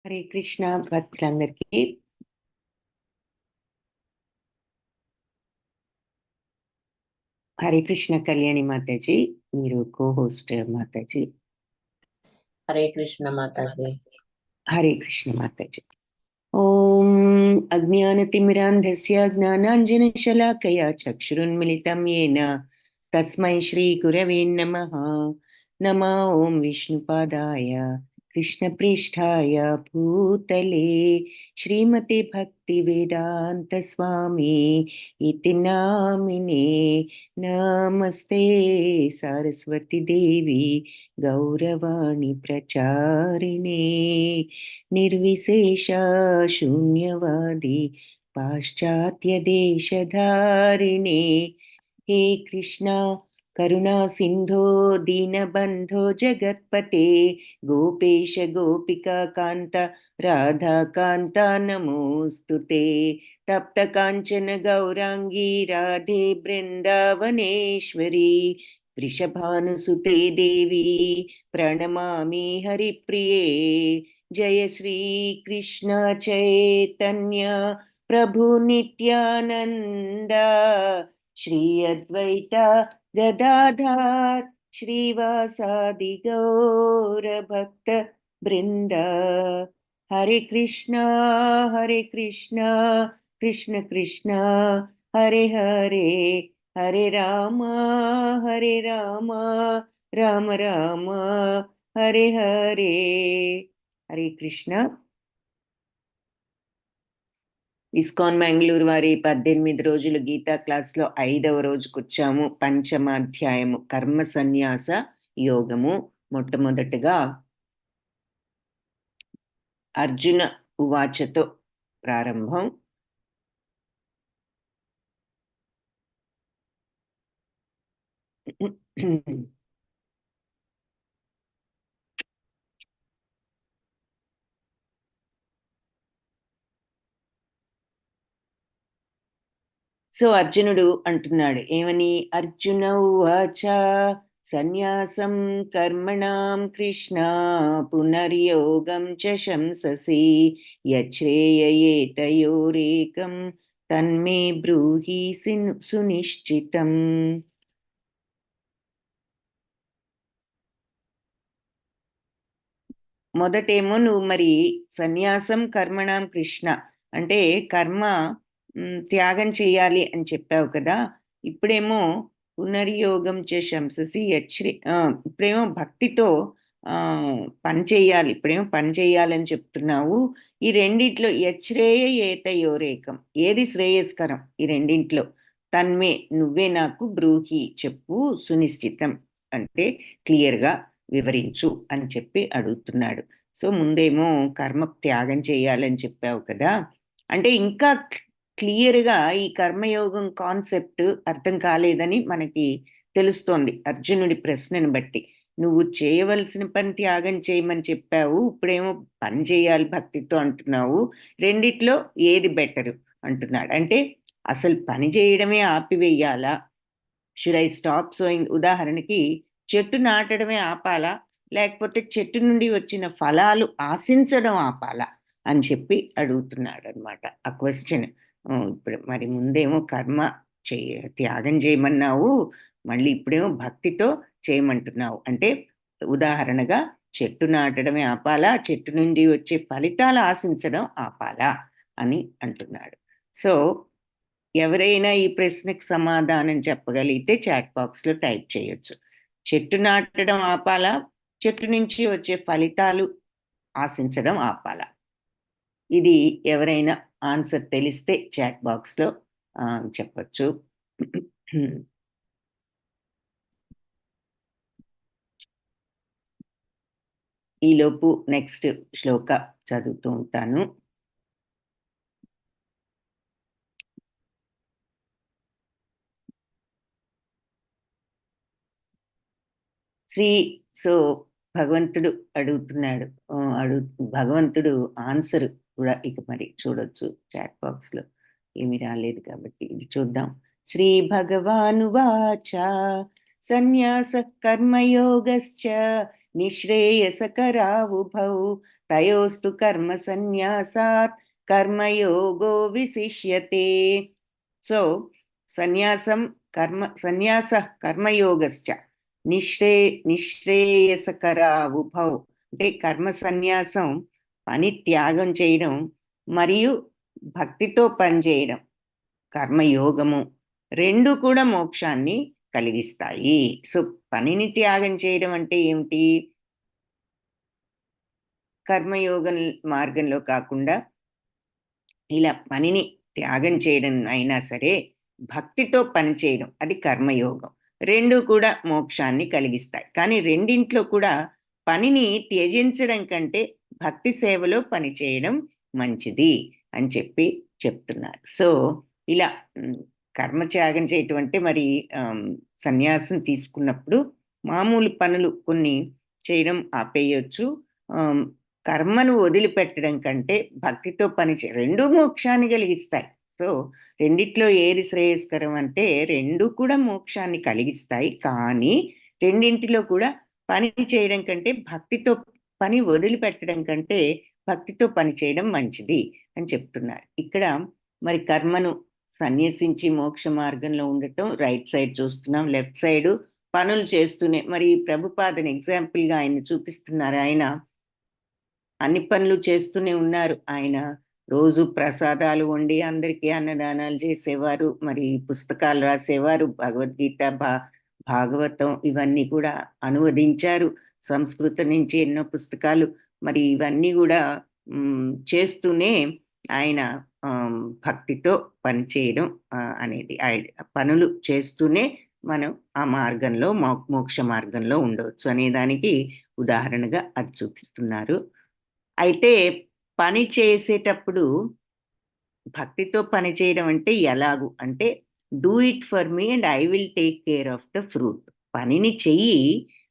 హరే కృష్ణ భక్తులందరికీ హరే కృష్ణ. కళ్యాణి మాతాజీ, మీరు కో-హోస్ట్ మాతాజీ. హరే కృష్ణ మాతాజీ. హరే కృష్ణ మాతాజీ. ఓం అజ్ఞానతిమిరాంధస్య జ్ఞానాంజనశలాకయా చక్షురున్మిళితం యేన తస్మై శ్రీ గురవే నమః. నమో ఓం విష్ణుపాదాయ కృష్ణప్రేష్ఠాయ భూతలే శ్రీమతే భక్తివేదాంత స్వామి ఇతి నామినే. నమస్తే సరస్వతి దేవి గౌరవాణి ప్రచారిణే నిర్విశేష శూన్యవాది పాశ్చాత్య దేశధారిణే. హే కృష్ణ కరుణా సింధో దీనబంధో జగత్పతే గోపేశ గోపికా కాంత రాధాకాంత నమోస్తుతే. తప్త కాంచన గౌరాంగీ రాధే బృందావనేశ్వరి వృషభానుసుతే దేవి ప్రణమామి హరిప్రియే. జయ శ్రీ కృష్ణ చైతన్య ప్రభు నిత్యానంద శ్రీ అద్వైత గదాధర్ శ్రీవాసాది గౌర భక్త బృంద. హరే కృష్ణ కృష్ణ కృష్ణ హరే హరే, హరే రామ రామ రామ హరే హరే. హరే కృష్ణ. ఇస్కాన్ బెంగళూరు వారి 18 రోజులు గీతా క్లాస్లో 5వ రోజుకు వచ్చాము. పంచమాధ్యాయము కర్మ సన్యాస యోగము. మొట్టమొదటిగా అర్జున ఉవాచతో ప్రారంభం. సో అర్జునుడు అంటున్నాడు ఏమని? అర్జున ఉవాచ సన్యాసం కర్మణాం కృష్ణ పునర్యోగం చ శంససి యచ్రేయేతయోరేకం తన్మే బ్రూహి సునిశ్చితం. మొదటేమో నువ్వు మరి సన్యాసం కర్మణాం కృష్ణ అంటే కర్మ త్యాగం చేయాలి అని చెప్పావు కదా. ఇప్పుడేమో పునర్యోగం చే శంససి ఇప్పుడేమో భక్తితో పని చేయాలి, ఇప్పుడేమో పని చేయాలని చెప్తున్నావు. ఈ రెండిట్లో యచ్రేయ ఏతయోరేకం, ఏది శ్రేయస్కరం ఈ రెండింట్లో? తన్మే నువ్వే నాకు బ్రూహి చెప్పు, సునిశ్చితం అంటే క్లియర్గా వివరించు అని చెప్పి అడుగుతున్నాడు. సో ముందేమో కర్మ త్యాగం చేయాలని చెప్పావు కదా, అంటే ఇంకా క్లియర్గా ఈ కర్మయోగం కాన్సెప్ట్ అర్థం కాలేదని మనకి తెలుస్తోంది అర్జునుడి ప్రశ్నను బట్టి. నువ్వు చేయవలసిన పని త్యాగం చేయమని చెప్పావు, ఇప్పుడేమో పని చేయాలి భక్తితో అంటున్నావు. రెండిట్లో ఏది బెటరు అంటున్నాడు. అంటే అసలు పని చేయడమే ఆపివేయాలా? Should I stop sowing? ఉదాహరణకి చెట్టు నాటడమే ఆపాలా, లేకపోతే చెట్టు నుండి వచ్చిన ఫలాలు ఆశించడం ఆపాలా అని చెప్పి అడుగుతున్నాడు అనమాట ఆ క్వశ్చన్. ఇప్పుడు మరి ముందేమో కర్మ త్యాగం చేయమన్నావు, మళ్ళీ ఇప్పుడేమో భక్తితో చేయమంటున్నావు. అంటే ఉదాహరణగా చెట్టు నాటడమే ఆపాలా, చెట్టు నుండి వచ్చే ఫలితాలు ఆశించడం ఆపాలా అని అంటున్నాడు. సో ఎవరైనా ఈ ప్రశ్నకు సమాధానం చెప్పగలిగితే చాట్ బాక్స్లో టైప్ చేయొచ్చు. చెట్టు నాటడం ఆపాలా, చెట్టు నుంచి వచ్చే ఫలితాలు ఆశించడం ఆపాలా? ఇది ఎవరైనా ఆన్సర్ తెలిస్తే చాట్ బాక్స్లో చెప్పచ్చు. ఈలోపు నెక్స్ట్ శ్లోక చదువుతూ ఉంటాను. సో భగవంతుడు అడుగుతున్నాడు, భగవంతుడు ఆన్సర్ కూడా ఇక మరి చూడొచ్చు చాట్ బాక్స్లో. ఏమి రాలేదు కాబట్టి ఇది చూద్దాం. శ్రీ భగవానువాచ సన్యాస కర్మయోగశ్చ నిశ్రేయసకరావుభౌ తయోస్తు కర్మ సన్యాసాత్ కర్మయోగో విశిష్యతే. సో సన్యాసం సన్యాస కర్మయోగశ్చ నిశ్రేయసకరావుభౌ అంటే కర్మ సన్యాసం పని త్యాగం చేయడం మరియు భక్తితో పనిచేయడం కర్మయోగము రెండు కూడా మోక్షాన్ని కలిగిస్తాయి. సో పనిని త్యాగం చేయడం అంటే ఏమిటి? కర్మయోగం మార్గంలో కాకుండా ఇలా పనిని త్యాగం చేయడం అయినా సరే భక్తితో పని చేయడం అది కర్మయోగం. రెండు కూడా మోక్షాన్ని కలిగిస్తాయి. కానీ రెండింట్లో కూడా పనిని త్యజించడం కంటే భక్తి సేవలో పని చేయడం మంచిది అని చెప్తున్నారు. సో ఇలా కర్మత్యాగం చేయటం అంటే మరి సన్యాసం తీసుకున్నప్పుడు మామూలు పనులు కొన్ని చేయడం ఆపేయచ్చు. కర్మను వదిలిపెట్టడం కంటే భక్తితో పని రెండు మోక్షాన్ని కలిగిస్తాయి. సో రెండిట్లో ఏది శ్రేయస్కరం అంటే రెండు కూడా మోక్షాన్ని కలిగిస్తాయి. కానీ రెండింటిలో కూడా పని చేయడం కంటే భక్తితో పని వదిలిపెట్టడం కంటే భక్తితో పని చేయడం మంచిది అని చెప్తున్నారు. ఇక్కడ మరి కర్మను సన్యసించి మోక్ష మార్గంలో ఉండటం రైట్ సైడ్ చూస్తున్నాం. లెఫ్ట్ సైడ్ పనులు చేస్తూనే మరి ప్రభుపాదని ఎగ్జాంపుల్గా ఆయన చూపిస్తున్నారు. ఆయన అన్ని పనులు చేస్తూనే ఉన్నారు. ఆయన రోజు ప్రసాదాలు వండి అందరికీ అన్నదానాలు చేసేవారు, మరి పుస్తకాలు రాసేవారు, భగవద్గీత భాగవతం ఇవన్నీ కూడా అనువదించారు. సంస్కృతం నుంచి ఎన్నో పుస్తకాలు మరి ఇవన్నీ కూడా చేస్తూనే ఆయన భక్తితో పనిచేయడం అనేది పనులు చేస్తూనే మనం ఆ మార్గంలో మోక్ష మార్గంలో ఉండవచ్చు అనే దానికి ఉదాహరణగా అది చూపిస్తున్నారు. అయితే పని చేసేటప్పుడు భక్తితో పని చేయడం అంటే ఎలాగు అంటే do it for me and I will take care of the fruit. పనిని చెయ్యి,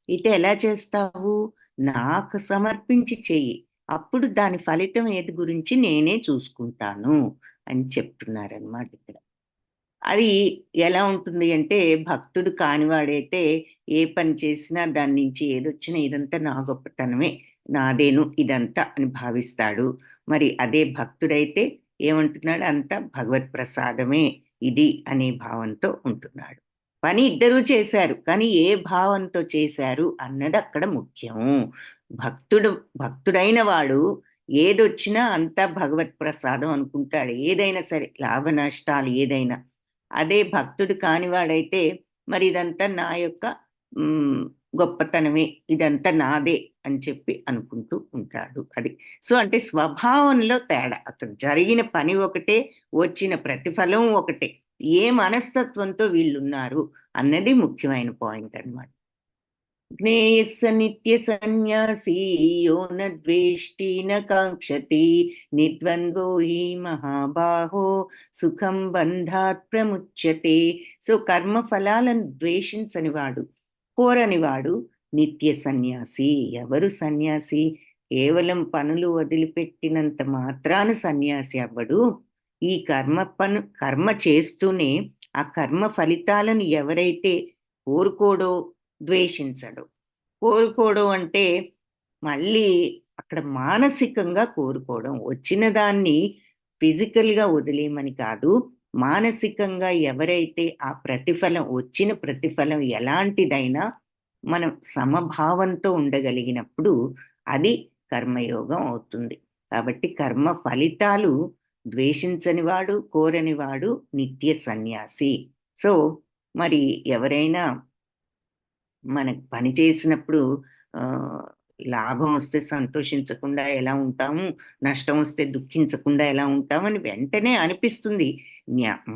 అయితే ఎలా చేస్తావు? నాకు సమర్పించి చెయ్యి, అప్పుడు దాని ఫలితం ఏది గురించి నేనే చూసుకుంటాను అని చెప్తున్నారనమాట ఇక్కడ. అది ఎలా ఉంటుంది అంటే భక్తుడు కానివాడైతే ఏ పని చేసినా దాని నుంచి ఏదొచ్చినా ఇదంతా నా గొప్పతనమే, నాదేను ఇదంతా అని భావిస్తాడు. మరి అదే భక్తుడైతే ఏమంటున్నాడు? అంతా భగవత్ ప్రసాదమే ఇది అనే భావంతో ఉంటున్నాడు. పని ఇద్దరూ చేశారు, కానీ ఏ భావంతో చేశారు అన్నది అక్కడ ముఖ్యం. భక్తుడైన వాడు ఏదొచ్చినా అంతా భగవత్ ప్రసాదం అనుకుంటాడు, ఏదైనా సరే, లాభ నష్టాలు ఏదైనా. అదే భక్తుడు కానివాడైతే మరి ఇదంతా నా యొక్క గొప్పతనమే, ఇదంతా నాదే అని చెప్పి అనుకుంటూ ఉంటాడు. అది సో అంటే స్వభావంలో తేడా. అక్కడ జరిగిన పని ఒకటే, వచ్చిన ప్రతిఫలం ఒకటే. ఏ మనస్తత్వంతో వీళ్ళున్నారు అన్నది ముఖ్యమైన పాయింట్ అన్నమాట. జ్ఞేయస్స నిత్య సన్యాసీ యో న ద్వేష్టి న కాంక్షతి నిర్ద్వంద్వో హి మహాబాహో సుఖం బంధాత్ ప్రముచ్యతే. సో కర్మ ఫలాలను ద్వేషించని వాడు, కోరని వాడు నిత్య సన్యాసి. ఎవరు సన్యాసి? కేవలం పనులు వదిలిపెట్టినంత మాత్రాన సన్యాసి అవ్వడు. ఈ కర్మ చేస్తూనే ఆ కర్మ ఫలితాలను ఎవరైతే కోరుకోడో ద్వేషించడు. కోరుకోవడం అంటే మళ్ళీ అక్కడ మానసికంగా కోరుకోవడం, వచ్చిన దాన్ని ఫిజికల్గా వదిలేయమని కాదు, మానసికంగా ఎవరైతే ఆ ప్రతిఫలం, వచ్చిన ప్రతిఫలం ఎలాంటిదైనా మనం సమభావంతో ఉండగలిగినప్పుడు అది కర్మయోగం అవుతుంది. కాబట్టి కర్మ ఫలితాలు ద్వేషించనివాడు, కోరనివాడు నిత్య సన్యాసి. సో మరి ఎవరైనా మనకు పని చేసినప్పుడు లాభం వస్తే సంతోషించకుండా ఎలా ఉంటాము, నష్టం వస్తే దుఃఖించకుండా ఎలా ఉంటామని వెంటనే అనిపిస్తుంది.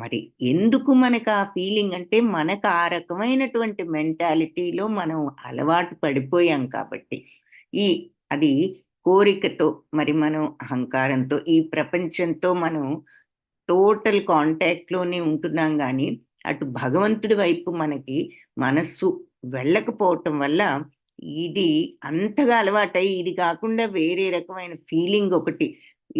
మరి ఎందుకు మనకు ఆ ఫీలింగ్ అంటే మనకు ఆ రకమైనటువంటి మెంటాలిటీలో మనం అలవాటు పడిపోయాం కాబట్టి. అది కోరికతో మరి మనం అహంకారంతో ఈ ప్రపంచంతో మనం టోటల్ కాంటాక్ట్లోనే ఉంటున్నాం. కానీ అటు భగవంతుడి వైపు మనకి మనస్సు వెళ్ళకపోవటం వల్ల ఇది అంతగా అలవాటై ఇది కాకుండా వేరే రకమైన ఫీలింగ్ ఒకటి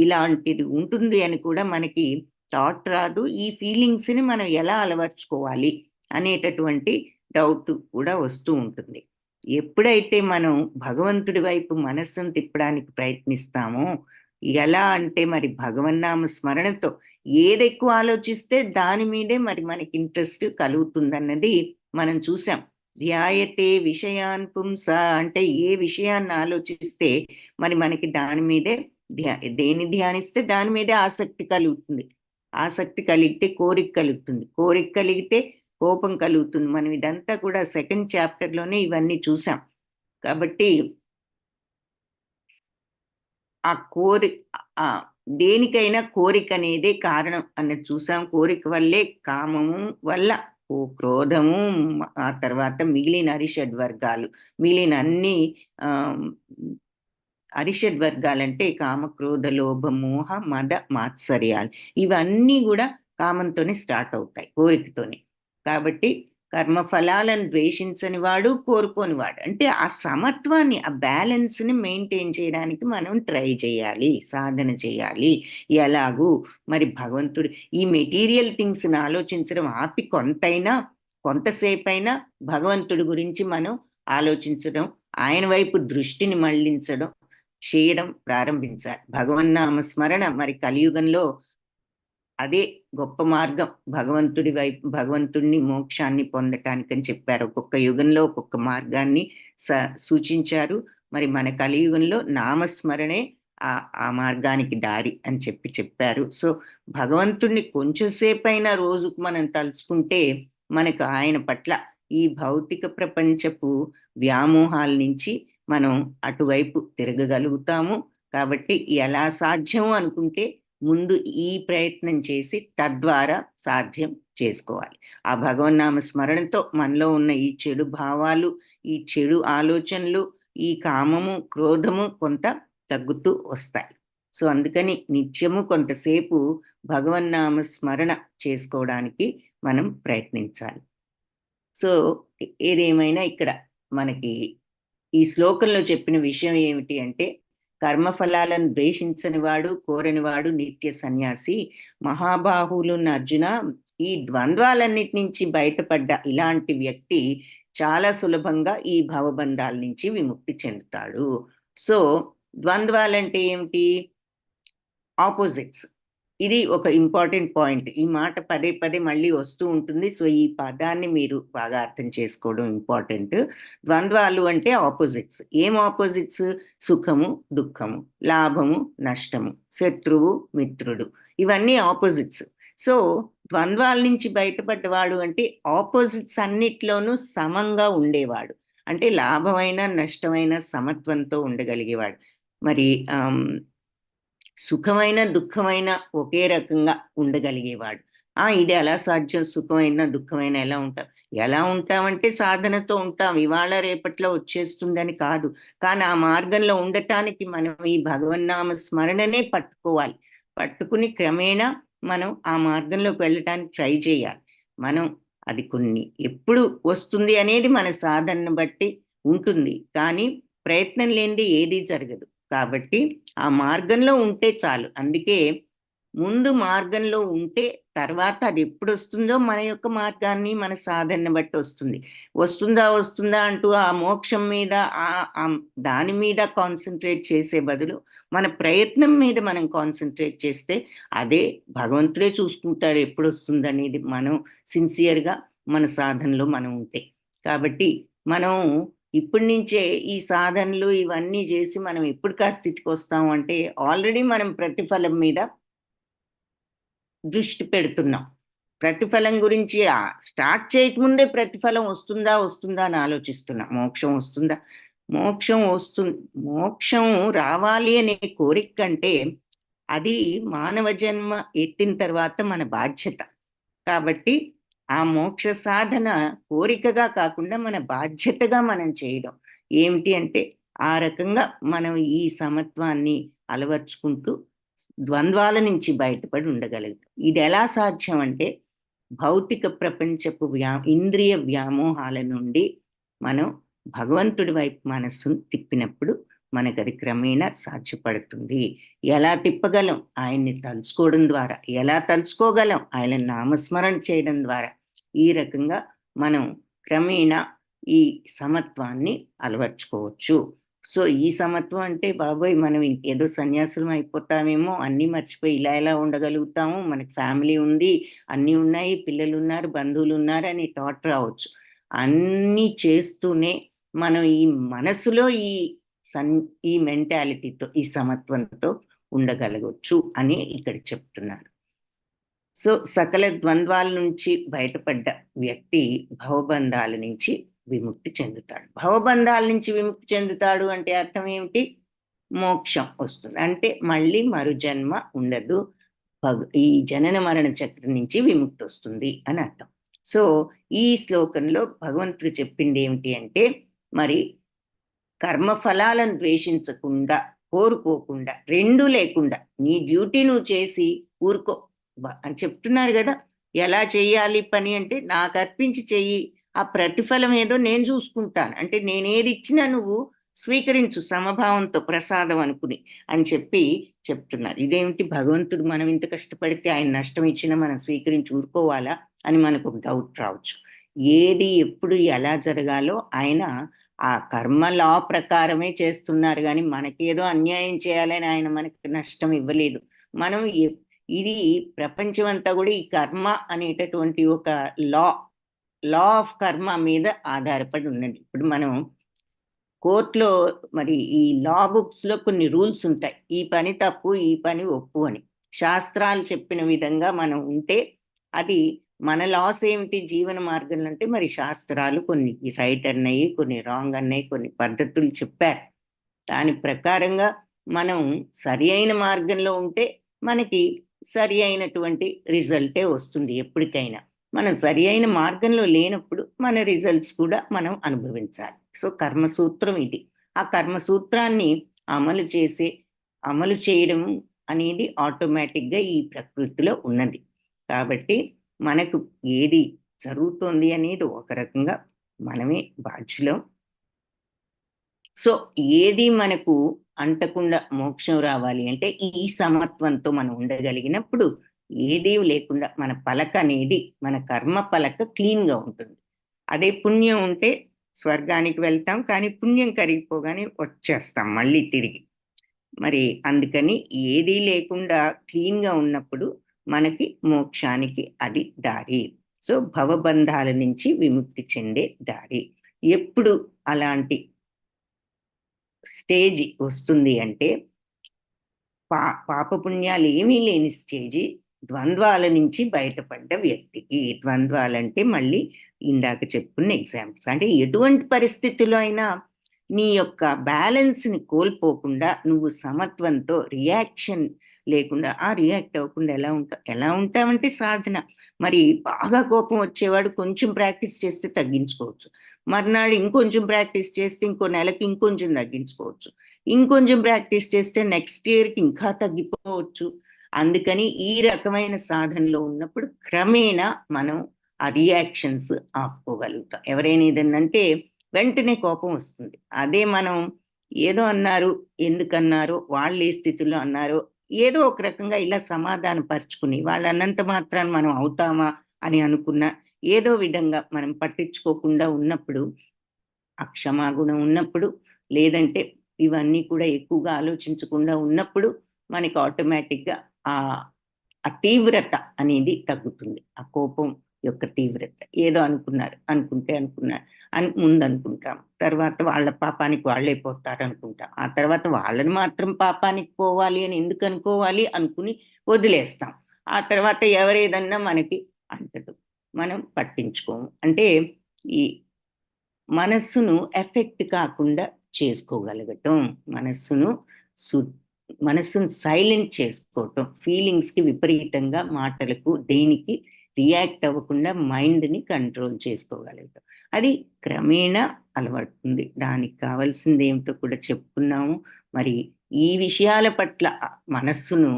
ఇలాంటిది ఉంటుంది అని కూడా మనకి థాట్ రాదు. ఈ ఫీలింగ్స్ని మనం ఎలా అలవర్చుకోవాలి అనేటటువంటి డౌట్ కూడా వస్తూ ఉంటుంది. ఎప్పుడైతే మనం భగవంతుడి వైపు మనస్సును తిప్పడానికి ప్రయత్నిస్తామో, ఎలా అంటే మరి భగవన్నామ స్మరణతో ఏది ఎక్కువ ఆలోచిస్తే దాని మీదే మరి మనకి ఇంట్రెస్ట్ కలుగుతుందన్నది మనం చూసాం. ధ్యాయతే విషయాన్ పుంస అంటే ఏ విషయాన్ని ఆలోచిస్తే మరి మనకి దాని మీదే దేని ధ్యానిస్తే దాని మీదే ఆసక్తి కలుగుతుంది. ఆసక్తి కలిగితే కోరిక కలుగుతుంది. కోరిక కలిగితే కోపం కలుగుతుంది. మనం ఇదంతా కూడా సెకండ్ చాప్టర్లోనే ఇవన్నీ చూసాం. కాబట్టి ఆ దేనికైనా కోరిక అనేదే కారణం అన్నది చూసాం. కోరిక వల్లే కామము వల్ల క్రోధము, ఆ తర్వాత మిగిలిన అరిషడ్ వర్గాలు, మిగిలిన అన్ని అరిషడ్ వర్గాలంటే కామ, క్రోధ, లోభ, మోహ, మద, మాత్సర్యాలు ఇవన్నీ కూడా కామంతోనే స్టార్ట్ అవుతాయి, కోరికతోనే. కాబట్టి కర్మఫలాలను ద్వేషించని వాడు, కోరుకోని వాడు, అంటే ఆ సమత్వాన్ని, ఆ బ్యాలెన్స్ని మెయింటైన్ చేయడానికి మనం ట్రై చేయాలి, సాధన చేయాలి. ఎలాగూ మరి భగవంతుడు ఈ మెటీరియల్ థింగ్స్ని ఆలోచించడం ఆపి కొంతసేపైనా భగవంతుడి గురించి మనం ఆలోచించడం, ఆయన వైపు దృష్టిని మళ్లించడం చేయడం ప్రారంభించాలి. భగవన్నామ స్మరణ మరి కలియుగంలో అదే గొప్ప మార్గం. భగవంతుడిని మోక్షాన్ని పొందటానికని చెప్పారు. ఒక్కొక్క యుగంలో ఒక్కొక్క మార్గాన్ని సూచించారు. మరి మన కలియుగంలో నామస్మరణే ఆ మార్గానికి దారి అని చెప్పారు. సో భగవంతుణ్ణి కొంచెంసేపైనా రోజుకు మనం తలుచుకుంటే మనకు ఆయన పట్ల ఈ భౌతిక ప్రపంచపు వ్యామోహాల నుంచి మనం అటువైపు తిరగగలుగుతాము. కాబట్టి ఎలా సాధ్యం అనుకుంటే ముందు ఈ ప్రయత్నం చేసి తద్వారా సాధ్యం చేసుకోవాలి. ఆ భగవన్నామ స్మరణతో మనలో ఉన్న ఈ చెడు భావాలు, ఈ చెడు ఆలోచనలు, ఈ కామము, క్రోధము కొంత తగ్గుతూ వస్తాయి. సో అందుకని నిత్యము కొంతసేపు భగవన్నామ స్మరణ చేసుకోవడానికి మనం ప్రయత్నించాలి. సో ఏదేమైనా ఇక్కడ మనకి ఈ శ్లోకంలో చెప్పిన విషయం ఏమిటి అంటే, కర్మఫలాలను ద్వేషించని వాడు, కోరని వాడు నిత్య సన్యాసి. మహాబాహులున్న అర్జున, ఈ ద్వంద్వాలన్నిటి నుంచి బయటపడ్డ ఇలాంటి వ్యక్తి చాలా సులభంగా ఈ భవబంధాల నుంచి విముక్తి చెందుతాడు. సో ద్వంద్వాలంటే ఏమిటి? ఆపోజిట్స్. ఇది ఒక ఇంపార్టెంట్ పాయింట్. ఈ మాట పదే పదే మళ్ళీ వస్తూ ఉంటుంది. సో ఈ పదాన్ని మీరు బాగా అర్థం చేసుకోవడం ఇంపార్టెంట్. ద్వంద్వాలు అంటే ఆపోజిట్స్. ఏం ఆపోజిట్స్? సుఖము, దుఃఖము, లాభము, నష్టము, శత్రువు, మిత్రుడు, ఇవన్నీ ఆపోజిట్స్. సో ద్వంద్వాల నుంచి బయటపడ్డవాడు అంటే ఆపోజిట్స్ అన్నిట్లోనూ సమంగా ఉండేవాడు. అంటే లాభమైన, నష్టమైన సమత్వంతో ఉండగలిగేవాడు. మరి సుఖమైన, దుఃఖమైన ఒకే రకంగా ఉండగలిగేవాడు. ఇది ఎలా సాధ్యం? సుఖమైన, దుఃఖమైన ఎలా ఉంటామంటే సాధనతో ఉంటాం. ఇవాళ రేపట్లో వచ్చేస్తుందని కాదు. కానీ ఆ మార్గంలో ఉండటానికి మనం ఈ భగవన్నామ స్మరణనే పట్టుకోవాలి. పట్టుకుని క్రమేణా మనం ఆ మార్గంలోకి వెళ్ళటానికి ట్రై చేయాలి. మనం అది ఎప్పుడు వస్తుంది అనేది మన సాధనను బట్టి ఉంటుంది. కానీ ప్రయత్నం లేనిది ఏదీ జరగదు. కాబట్టి ఆ మార్గంలో ఉంటే చాలు. అందుకే ముందు మార్గంలో ఉంటే తర్వాత అది ఎప్పుడు వస్తుందో మన యొక్క మార్గాన్ని, మన సాధనని బట్టి వస్తుంది. వస్తుందా అంటూ ఆ మోక్షం మీద దాని మీద కాన్సన్ట్రేట్ చేసే బదులు మన ప్రయత్నం మీద మనం కాన్సన్ట్రేట్ చేస్తే అదే భగవంతుడే చూసుకుంటాడు ఎప్పుడు వస్తుందనేది, మనం సిన్సియర్గా మన సాధనలో మనం ఉంటే. కాబట్టి మనం ఇప్పటి నుంచే ఈ సాధనలు ఇవన్నీ చేసి మనం ఎప్పుడు స్థితికి వస్తాం అంటే ఆల్రెడీ మనం ప్రతిఫలం మీద దృష్టి పెడుతున్నాం. ప్రతిఫలం గురించి స్టార్ట్ చేయకముందే ప్రతిఫలం వస్తుందా అని ఆలోచిస్తున్నాం. మోక్షం రావాలి అనే కోరిక కంటే అది మానవ జన్మ ఎత్తిన తర్వాత మన బాధ్యత. కాబట్టి ఆ మోక్ష సాధన కోరికగా కాకుండా మన బాధ్యతగా మనం చేయడం ఏమిటి అంటే ఆ రకంగా మనం ఈ సమత్వాన్ని అలవర్చుకుంటూ ద్వంద్వాల నుంచి బయటపడి ఉండగలుగుతాం. ఇది ఎలా సాధ్యం అంటే భౌతిక ప్రపంచపు ఇంద్రియ వ్యామోహాల నుండి మనం భగవంతుడి వైపు మనస్సును తిప్పినప్పుడు మనకు అది క్రమేణా సాధ్యపడుతుంది. ఎలా తిప్పగలం? ఆయన్ని తలుచుకోవడం ద్వారా. ఎలా తలుచుకోగలం? ఆయన నామస్మరణ చేయడం ద్వారా. ఈ రకంగా మనం క్రమేణా ఈ సమత్వాన్ని అలవర్చుకోవచ్చు. సో ఈ సమత్వం అంటే బాబోయ్ మనం ఏదో సన్యాసులం అయిపోతామేమో, అన్నీ మర్చిపోయి ఇలా ఎలా ఉండగలుగుతాము, మనకి ఫ్యామిలీ ఉంది, అన్నీ ఉన్నాయి, పిల్లలు ఉన్నారు, బంధువులు ఉన్నారు అని థాట్ రావచ్చు. అన్నీ చేస్తూనే మనం ఈ మనసులో ఈ మెంటాలిటీతో, ఈ సమత్వంతో ఉండగలగొచ్చు అని ఇక్కడ చెప్తున్నారు. సో సకల ద్వంద్వాల నుంచి బయటపడ్డ వ్యక్తి భవబంధాల నుంచి విముక్తి చెందుతాడు. భవబంధాల నుంచి విముక్తి చెందుతాడు అంటే అర్థం ఏమిటి? మోక్షం వస్తుంది. అంటే మళ్ళీ మరు జన్మ ఉండదు, ఈ జనన మరణ చక్రం నుంచి విముక్తి వస్తుంది అని అర్థం. సో ఈ శ్లోకంలో భగవంతుడు చెప్పింది ఏమిటి అంటే, మరి కర్మఫలాలను ద్వేషించకుండా, కోరుకోకుండా, రెండూ లేకుండా నీ డ్యూటీ నువ్వు చేసి ఊరుకో అని చెప్తున్నారు కదా. ఎలా చేయాలి పని అంటే, నాకు అర్పించి చెయ్యి, ఆ ప్రతిఫలం ఏదో నేను చూసుకుంటాను, అంటే నేనేది ఇచ్చినా నువ్వు స్వీకరించు సమభావంతో, ప్రసాదం అనుకుని అని చెప్తున్నారు. ఇదేమిటి భగవంతుడు మనం ఇంత కష్టపడితే ఆయన నష్టం ఇచ్చినా మనం స్వీకరించి ఊరుకోవాలా అని మనకు ఒక డౌట్ రావచ్చు. ఏది ఎప్పుడు ఎలా జరగాలో ఆయన ఆ కర్మ లా ప్రకారమే చేస్తున్నారు, కానీ మనకేదో అన్యాయం చేయాలని ఆయన మనకి నష్టం ఇవ్వలేదు. మనం ఇది ప్రపంచం అంతా కూడా ఈ కర్మ అనేటటువంటి ఒక లా ఆఫ్ కర్మ మీద ఆధారపడి ఉన్నది. ఇప్పుడు మనం కోర్టులో మరి ఈ లా బుక్స్ లో కొన్ని రూల్స్ ఉంటాయి, ఈ పని తప్పు, ఈ పని ఒప్పు అని. శాస్త్రాలు చెప్పిన విధంగా మనం ఉంటే అది మన లాస్ ఏమిటి జీవన మార్గంలో అంటే, మరి శాస్త్రాలు కొన్ని రైట్ అన్నాయి, కొన్ని రాంగ్ అన్నాయి, కొన్ని పద్ధతులు చెప్పారు. దాని ప్రకారంగా మనం సరి అయిన మార్గంలో ఉంటే మనకి సరి అయినటువంటి రిజల్టే వస్తుంది ఎప్పటికైనా. మనం సరి అయిన మార్గంలో లేనప్పుడు మన రిజల్ట్స్ కూడా మనం అనుభవించాలి. సో కర్మసూత్రం ఇది. ఆ కర్మసూత్రాన్ని అమలు చేయడం అనేది ఆటోమేటిక్గా ఈ ప్రకృతిలో ఉన్నది. కాబట్టి మనకు ఏది జరుగుతోంది అనేది ఒక రకంగా మనమే బాధ్యులం. సో ఏది మనకు అంటకుండా మోక్షం రావాలి అంటే ఈ సమత్వంతో మనం ఉండగలిగినప్పుడు ఏదీ లేకుండా మన పలక అనేది, మన కర్మ పలక క్లీన్గా ఉంటుంది. అదే పుణ్యం ఉంటే స్వర్గానికి వెళ్తాం, కానీ పుణ్యం కరిగిపోగానే వచ్చేస్తాం మళ్ళీ తిరిగి. మరి అందుకని ఏదీ లేకుండా క్లీన్గా ఉన్నప్పుడు మనకి మోక్షానికి అది దారి. సో భవబంధాల నుంచి విముక్తి చెందే దారి. ఎప్పుడు అలాంటి స్టేజ్ వస్తుంది అంటే, పాపపుణ్యాలు ఏమీ లేని స్టేజి ద్వంద్వాల నుంచి బయటపడ్డ వ్యక్తికి. ద్వంద్వాలంటే మళ్ళీ ఇందాక చెప్పుకున్న ఎగ్జాంపుల్స్. అంటే ఎటువంటి పరిస్థితుల్లో అయినా నీ యొక్క బ్యాలెన్స్ని కోల్పోకుండా నువ్వు సమత్వంతో రియాక్షన్ లేకుండా, రియాక్ట్ అవ్వకుండా ఎలా ఉంటావంటే సాధన. మరి బాగా కోపం వచ్చేవాడు కొంచెం ప్రాక్టీస్ చేస్తే తగ్గించుకోవచ్చు, మర్నాడు ఇంకొంచెం ప్రాక్టీస్ చేస్తే ఇంకో నెలకి ఇంకొంచెం తగ్గించుకోవచ్చు, ఇంకొంచెం ప్రాక్టీస్ చేస్తే నెక్స్ట్ ఇయర్కి ఇంకా తగ్గిపోవచ్చు. అందుకని ఈ రకమైన సాధనలో ఉన్నప్పుడు క్రమేణా మనం ఆ రియాక్షన్స్ ఆపుకోగలుగుతాం. ఎవరైనా ఏదన్నంటే వెంటనే కోపం వస్తుంది. అదే మనం ఏదో అన్నారు, ఎందుకన్నారు, వాళ్ళు ఏ స్థితిలో అన్నారో ఏదో ఒక రకంగా ఇలా సమాధానం పరుచుకుని, వాళ్ళు అన్నంత మాత్రాన్ని మనం అవుతామా అని అనుకున్న ఏదో విధంగా మనం పట్టించుకోకుండా ఉన్నప్పుడు, ఆ క్షమాగుణం ఉన్నప్పుడు, లేదంటే ఇవన్నీ కూడా ఎక్కువగా ఆలోచించకుండా ఉన్నప్పుడు మనకి ఆటోమేటిక్గా ఆ తీవ్రత అనేది తగ్గుతుంది. ఆ కోపం యొక్క తీవ్రత. ఏదో అనుకున్నారు అని ముందు అనుకుంటాం, తర్వాత వాళ్ళ పాపానికి వాళ్ళే పోతారు అనుకుంటాం, ఆ తర్వాత వాళ్ళని మాత్రం పాపానికి పోవాలి అని ఎందుకు అనుకోవాలి అనుకుని వదిలేస్తాం. ఆ తర్వాత ఎవరేదన్నా మనకి అంటదు, మనం పట్టించుకోము. అంటే ఈ మనస్సును ఎఫెక్ట్ కాకుండా చేసుకోగలగటం, మనస్సును సైలెంట్ చేసుకోవటం, ఫీలింగ్స్కి విపరీతంగా, మాటలకు దేనికి రియాక్ట్ అవ్వకుండా మైండ్ని కంట్రోల్ చేసుకోగలుగుతాం. అది క్రమేణా అలవడుతుంది. దానికి కావాల్సింది ఏమిటో కూడా చెప్పుకున్నాము. మరి ఈ విషయాల పట్ల మనస్సును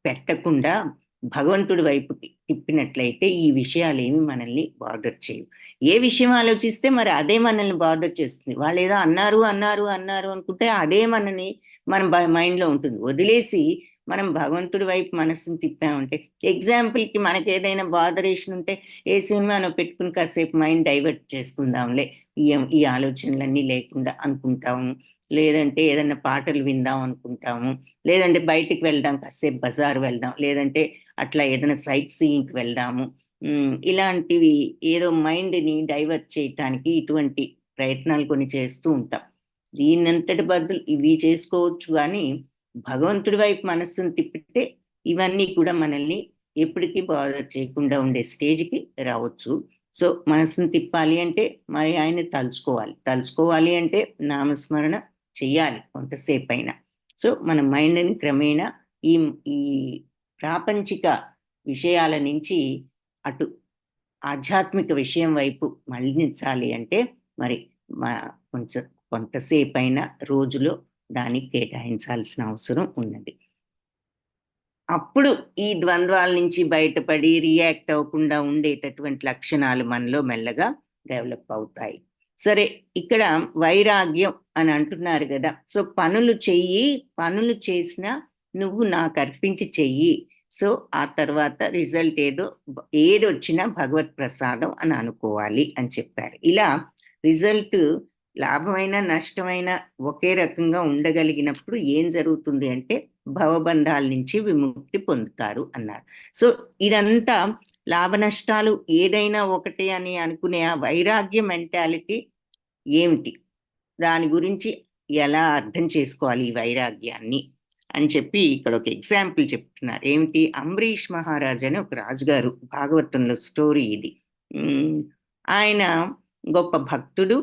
పెట్టకుండా భగవంతుడి వైపుకి తిప్పినట్లయితే ఈ విషయాలు ఏమి మనల్ని బాదర్ చేయవు. ఏ విషయం ఆలోచిస్తే మరి అదే మనల్ని బాదర్ చేస్తుంది. వాళ్ళు ఏదో అన్నారు అనుకుంటే అదే మన మైండ్లో ఉంటుంది. వదిలేసి మనం భగవంతుడి వైపు మనస్సును తిప్పామంటే, ఎగ్జాంపుల్కి మనకి ఏదైనా బాధరేషన్ ఉంటే ఏ సినిమానో పెట్టుకుని కాసేపు మైండ్ డైవర్ట్ చేసుకుందాంలే, ఈ ఈ ఆలోచనలన్నీ లేకుండా అనుకుంటాము. లేదంటే ఏదైనా పాటలు విందాం అనుకుంటాము. లేదంటే బయటికి వెళ్దాం, కాసేపు బజార్ వెళ్దాం, లేదంటే అట్లా ఏదైనా సైట్ సీయింగ్కి వెళ్దాము. ఇలాంటివి ఏదో మైండ్ని డైవర్ట్ చేయటానికి ఇటువంటి ప్రయత్నాలు కొన్ని చేస్తూ ఉంటాం. దీనంతటి బదులు ఇవి చేసుకోవచ్చు కానీ భగవంతుడి వైపు మనస్సును తిప్పితే ఇవన్నీ కూడా మనల్ని ఎప్పటికీ బాధ చేయకుండా ఉండే స్టేజ్కి రావచ్చు. సో మనస్సును తిప్పాలి అంటే మరి ఆయన తలుచుకోవాలి అంటే నామస్మరణ చెయ్యాలి కొంతసేపు అయినా. సో మన మైండ్ని క్రమేణా ఈ ఈ ప్రాపంచిక విషయాల నుంచి అటు ఆధ్యాత్మిక విషయం వైపు మళ్ళించాలి అంటే మరి కొంచెం కొంతసేపైనా రోజులో దానికి కేటాయించాల్సిన అవసరం ఉన్నది. అప్పుడు ఈ ద్వంద్వాల నుంచి బయటపడి రియాక్ట్ అవ్వకుండా ఉండేటటువంటి లక్షణాలు మనలో మెల్లగా డెవలప్ అవుతాయి. సరే, ఇక్కడ వైరాగ్యం అని అంటున్నారు కదా. సో పనులు చేసినా నువ్వు నాకు అర్పించి చెయ్యి. సో ఆ తర్వాత రిజల్ట్ ఏదొచ్చినా భగవత్ ప్రసాదం అని అనుకోవాలి అని చెప్పారు. ఇలా రిజల్ట్ లాభమైన నష్టమైన ఒకే రకంగా ఉండగలిగినప్పుడు ఏం జరుగుతుంది అంటే భవబంధాల నుంచి విముక్తి పొందుతారు అన్నారు. సో ఇదంతా లాభ నష్టాలు ఏదైనా ఒకటే అని అనుకునే ఆ వైరాగ్య మెంటాలిటీ ఏమిటి, దాని గురించి ఎలా అర్థం చేసుకోవాలి ఈ వైరాగ్యాన్ని అని చెప్పి ఇక్కడ ఒక ఎగ్జాంపుల్ చెప్తున్నారు. ఏమిటి, అంబరీష్ మహారాజ్ అని ఒక రాజుగారు, భాగవతంలో స్టోరీ ఇది. ఆయన గొప్ప భక్తుడు.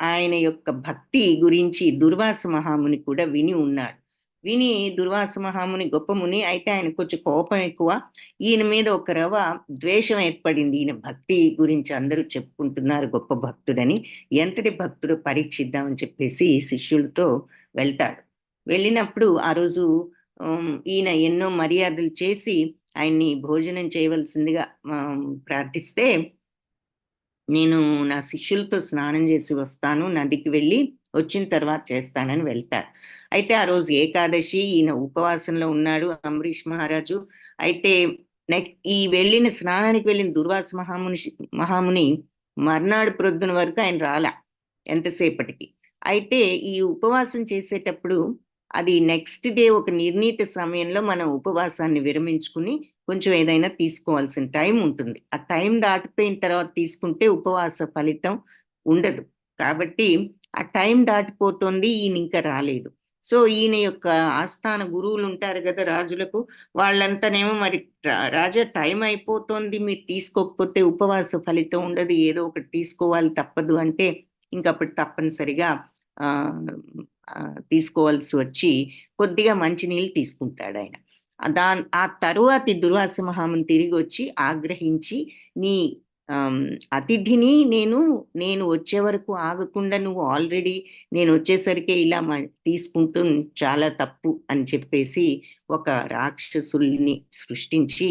ఆయన యొక్క భక్తి గురించి దుర్వాస మహాముని కూడా విని ఉన్నాడు. విని దుర్వాస మహాముని గొప్ప ముని అయితే ఆయన కొంచెం కోపం ఎక్కువ. ఈయన మీద ఒక రవ ద్వేషం ఏర్పడింది. ఈయన భక్తి గురించి అందరూ చెప్పుకుంటున్నారు గొప్ప భక్తుడని, ఎంతటి భక్తుడో పరీక్షిద్దామని చెప్పేసి శిష్యులతో వెళ్తాడు. వెళ్ళినప్పుడు ఆ రోజు ఈయన ఎన్నో మర్యాదలు చేసి ఆయన్ని భోజనం చేయవలసిందిగా ప్రార్థిస్తే, నేను నా శిష్యులతో స్నానం చేసి వస్తాను, నదికి వెళ్ళి వచ్చిన తర్వాత చేస్తానని వెళ్తారు. అయితే ఆ రోజు ఏకాదశి, ఈయన ఉపవాసంలో ఉన్నాడు అంబరీష్ మహారాజు. అయితే ఈ స్నానానికి వెళ్ళిన దుర్వాస మహాముని మర్నాడు ప్రొద్దున వరకు ఆయన రాలా ఎంతసేపటికి. అయితే ఈ ఉపవాసం చేసేటప్పుడు అది నెక్స్ట్ డే ఒక నిర్ణీత సమయంలో మనం ఉపవాసాన్ని విరమించుకుని కొంచెం ఏదైనా తీసుకోవాల్సిన టైం ఉంటుంది. ఆ టైం దాటిపోయిన తర్వాత తీసుకుంటే ఉపవాస ఫలితం ఉండదు. కాబట్టి ఆ టైం దాటిపోతుంది, ఈయన ఇంకా రాలేదు. సో ఈయన యొక్క ఆస్థాన గురువులు ఉంటారు కదా రాజులకు, వాళ్ళంతానేమో మరి రాజా టైం అయిపోతుంది, మీరు తీసుకోకపోతే ఉపవాస ఫలితం ఉండదు, ఏదో ఒకటి తీసుకోవాలి తప్పదు అంటే ఇంకప్పుడు తప్పనిసరిగా తీసుకోవాల్సి వచ్చి కొద్దిగా మంచినీళ్ళు తీసుకుంటాడు ఆయన. ఆ తరువాత దుర్వాస మహాముని తిరిగి వచ్చి ఆగ్రహించి, నీ అతిథిని నేను వచ్చే వరకు ఆగకుండా నువ్వు ఆల్రెడీ నేను వచ్చేసరికి ఇలా తీసుకుంటూ చాలా తప్పు అని చెప్పేసి ఒక రాక్షసుల్ని సృష్టించి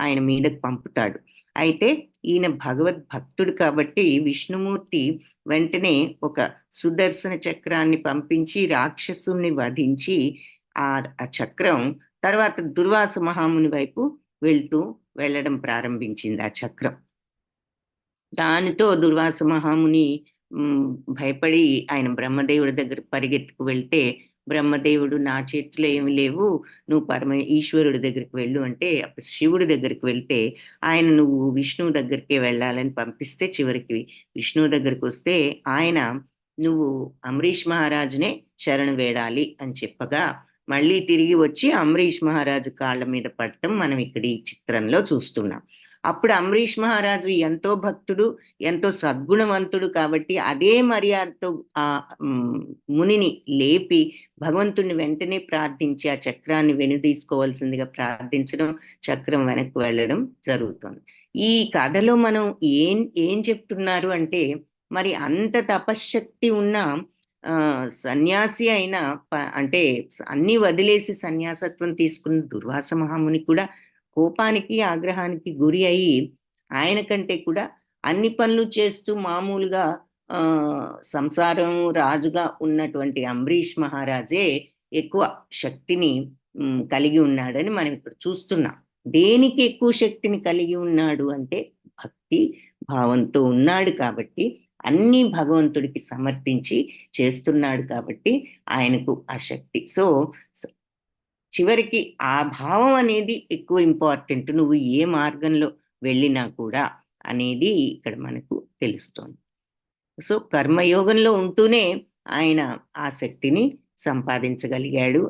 ఆయన మీదకు పంపుతాడు. అయితే ఈయన భగవద్భక్తుడు కాబట్టి విష్ణుమూర్తి వెంటనే ఒక సుదర్శన చక్రాన్ని పంపించి రాక్షసుల్ని వధించి ఆ చక్రం తర్వాత దుర్వాస మహాముని వైపు వెళ్ళడం ప్రారంభించింది ఆ చక్రం. దానితో దుర్వాస మహాముని భయపడి ఆయన బ్రహ్మదేవుడి దగ్గర పరిగెత్తుకు వెళ్తే, బ్రహ్మదేవుడు నా చేతిలో ఏమి లేవు, నువ్వు ఈశ్వరుడి దగ్గరికి వెళ్ళు అంటే, శివుడి దగ్గరికి వెళ్తే ఆయన నువ్వు విష్ణువు దగ్గరికే వెళ్ళాలని పంపిస్తే, చివరికి విష్ణువు దగ్గరికి వస్తే ఆయన నువ్వు అంబరీష్ మహారాజునే శరణు వేడాలి అని చెప్పగా మళ్ళీ తిరిగి వచ్చి అంబరీష్ మహారాజు కాళ్ళ మీద పడటం మనం ఇక్కడ ఈ చిత్రంలో చూస్తున్నాం. అప్పుడు అంబరీష్ మహారాజు ఎంతో భక్తుడు, ఎంతో సద్గుణవంతుడు కాబట్టి అదే మర్యాదతో ఆ మునిని లేపి భగవంతుడిని వెంటనే ప్రార్థించి ఆ చక్రాన్ని వెనుదీసుకోవాల్సిందిగా ప్రార్థించడం, చక్రం వెనక్కి వెళ్ళడం జరుగుతుంది. ఈ కథలో మనం ఏం చెప్తున్నారు అంటే, మరి అంత తపశ్శక్తి ఉన్న సన్యాసి అయిన అంటే అన్ని వదిలేసి సన్యాసత్వం తీసుకున్న దుర్వాస మహాముని కూడా కోపానికి ఆగ్రహానికి గురి అయి ఆయన కంటే కూడా అన్ని పనులు చేస్తూ మామూలుగా సంసారం రాజుగా ఉన్నటువంటి అంబరీష్ మహారాజే ఎక్కువ శక్తిని కలిగి ఉన్నాడని మనం ఇప్పుడు చూస్తున్నాం. దేనికి ఎక్కువ శక్తిని కలిగి ఉన్నాడు అంటే భక్తి భావంతో ఉన్నాడు కాబట్టి, అన్నీ భగవంతుడికి సమర్పించి చేస్తున్నాడు కాబట్టి ఆయనకు ఆ శక్తి. సో చివరికి ఆ భావం అనేది ఎక్కువ ఇంపార్టెంట్, నువ్వు ఏ మార్గంలో వెళ్ళినా కూడా అనేది ఇక్కడ మనకు తెలుస్తోంది. సో కర్మయోగంలో ఉంటూనే ఆయన ఆ శక్తిని సంపాదించగలిగాడు.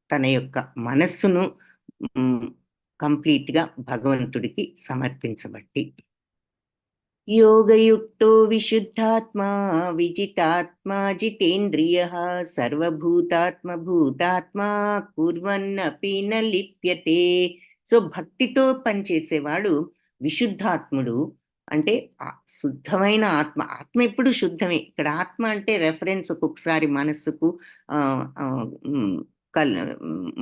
తన యొక్క మనస్సును కంప్లీట్గా భగవంతుడికి సమర్పించబట్టి. యోగయుక్తో విశుద్ధాత్మా విజితాత్మా జితేంద్రియః సర్వభూతాత్మభూతాత్మా కుర్వన్నపి న లిప్యతే. సో భక్తితో పనిచేసేవాడు విశుద్ధాత్ముడు. అంటే శుద్ధమైన ఆత్మ. ఆత్మ ఎప్పుడు శుద్ధమే. ఇక్కడ ఆత్మ అంటే రెఫరెన్స్ ఒక్కొక్కసారి మనస్సుకు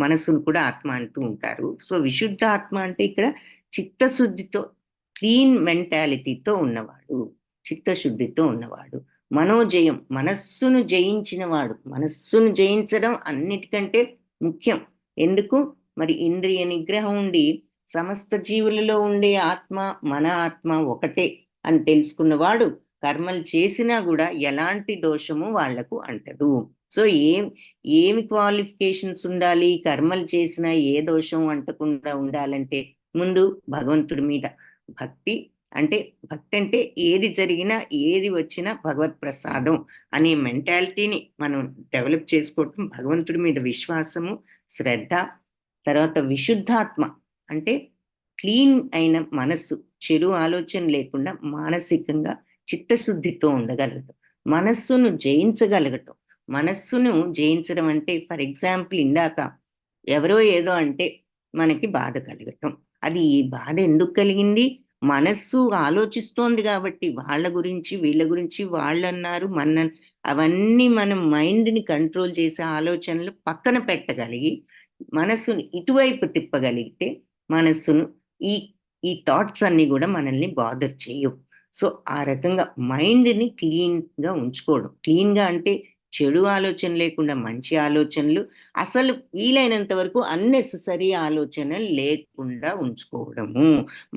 మనస్సును కూడా ఆత్మ అంటూ ఉంటారు. సో విశుద్ధ ఆత్మ అంటే ఇక్కడ చిత్తశుద్ధితో, క్లీన్ మెంటాలిటీతో ఉన్నవాడు, చిత్తశుద్ధితో ఉన్నవాడు. మనోజయం, మనస్సును జయించినవాడు. మనస్సును జయించడం అన్నిటికంటే ముఖ్యం. ఎందుకు? మరి ఇంద్రియ నిగ్రహం ఉండి సమస్త జీవులలో ఉండే ఆత్మ మన ఆత్మ ఒకటే అని తెలుసుకున్నవాడు కర్మలు చేసినా కూడా ఎలాంటి దోషము వాళ్లకు అంటదు. సో ఏమి క్వాలిఫికేషన్స్ ఉండాలి? కర్మలు చేసినా ఏ దోషం అంటకుండా ఉండాలంటే ముందు భగవంతుడి మీద భక్తి. అంటే భక్తి అంటే ఏది జరిగినా ఏది వచ్చినా భగవత్ ప్రసాదం అనే మెంటాలిటీని మనం డెవలప్ చేసుకోవటం, భగవంతుడి మీద విశ్వాసము, శ్రద్ధ. తర్వాత విశుద్ధాత్మ అంటే క్లీన్ అయిన మనస్సు, చెడు ఆలోచన లేకుండా మానసికంగా చిత్తశుద్ధితో ఉండగలగటం, మనస్సును జయించగలగటం. మనస్సును జయించడం అంటే ఫర్ ఎగ్జాంపుల్ ఇందాక ఎవరో ఏదో అంటే మనకి బాధ కలగటం. అది ఈ బాధ ఎందుకు కలిగింది? మనస్సు ఆలోచిస్తోంది కాబట్టి, వాళ్ళ గురించి వీళ్ళ గురించి, వాళ్ళు అన్నారు అవన్నీ మనం మైండ్ని కంట్రోల్ చేసే ఆలోచనలు పక్కన పెట్టగలిగి మనస్సును ఇటువైపు తిప్పగలిగితే మనస్సును ఈ ఈ థాట్స్ అన్ని కూడా మనల్ని బాదర్ చేయవు. సో ఆ రకంగా మైండ్ని క్లీన్గా ఉంచుకోవడం. క్లీన్గా అంటే చెడు ఆలోచన లేకుండా మంచి ఆలోచనలు, అసలు వీలైనంత వరకు అన్నెసెసరీ ఆలోచనలు లేకుండా ఉంచుకోవడము.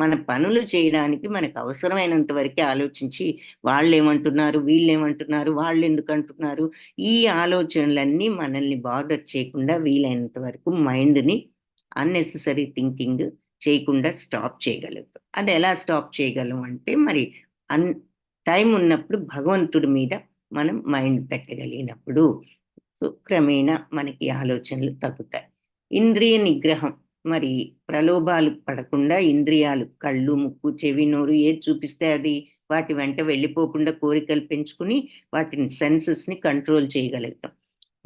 మన పనులు చేయడానికి మనకు అవసరమైనంత వరకే ఆలోచించి వాళ్ళు ఏమంటున్నారు, వీళ్ళు ఏమంటున్నారు, వాళ్ళు ఎందుకు అంటున్నారు, ఈ ఆలోచనలన్నీ మనల్ని బాదర్ చేయకుండా వీలైనంత వరకు మైండ్ని అన్నెసెసరీ థింకింగ్ చేయకుండా స్టాప్ చేయగలుగుతాం. అది ఎలా స్టాప్ చేయగలం అంటే మరి టైం ఉన్నప్పుడు భగవంతుడి మీద మనం మైండ్ పెట్టగలిగినప్పుడు క్రమేణా మనకి ఆలోచనలు తగ్గుతాయి. ఇంద్రియ నిగ్రహం, మరి ప్రలోభాలు పడకుండా ఇంద్రియాలు, కళ్ళు, ముక్కు, చెవి, నోరు ఏది చూపిస్తే అది వాటి వెంట వెళ్ళిపోకుండా కోరికలు పెంచుకుని వాటిని సెన్సెస్ని కంట్రోల్ చేయగలుగుతాం.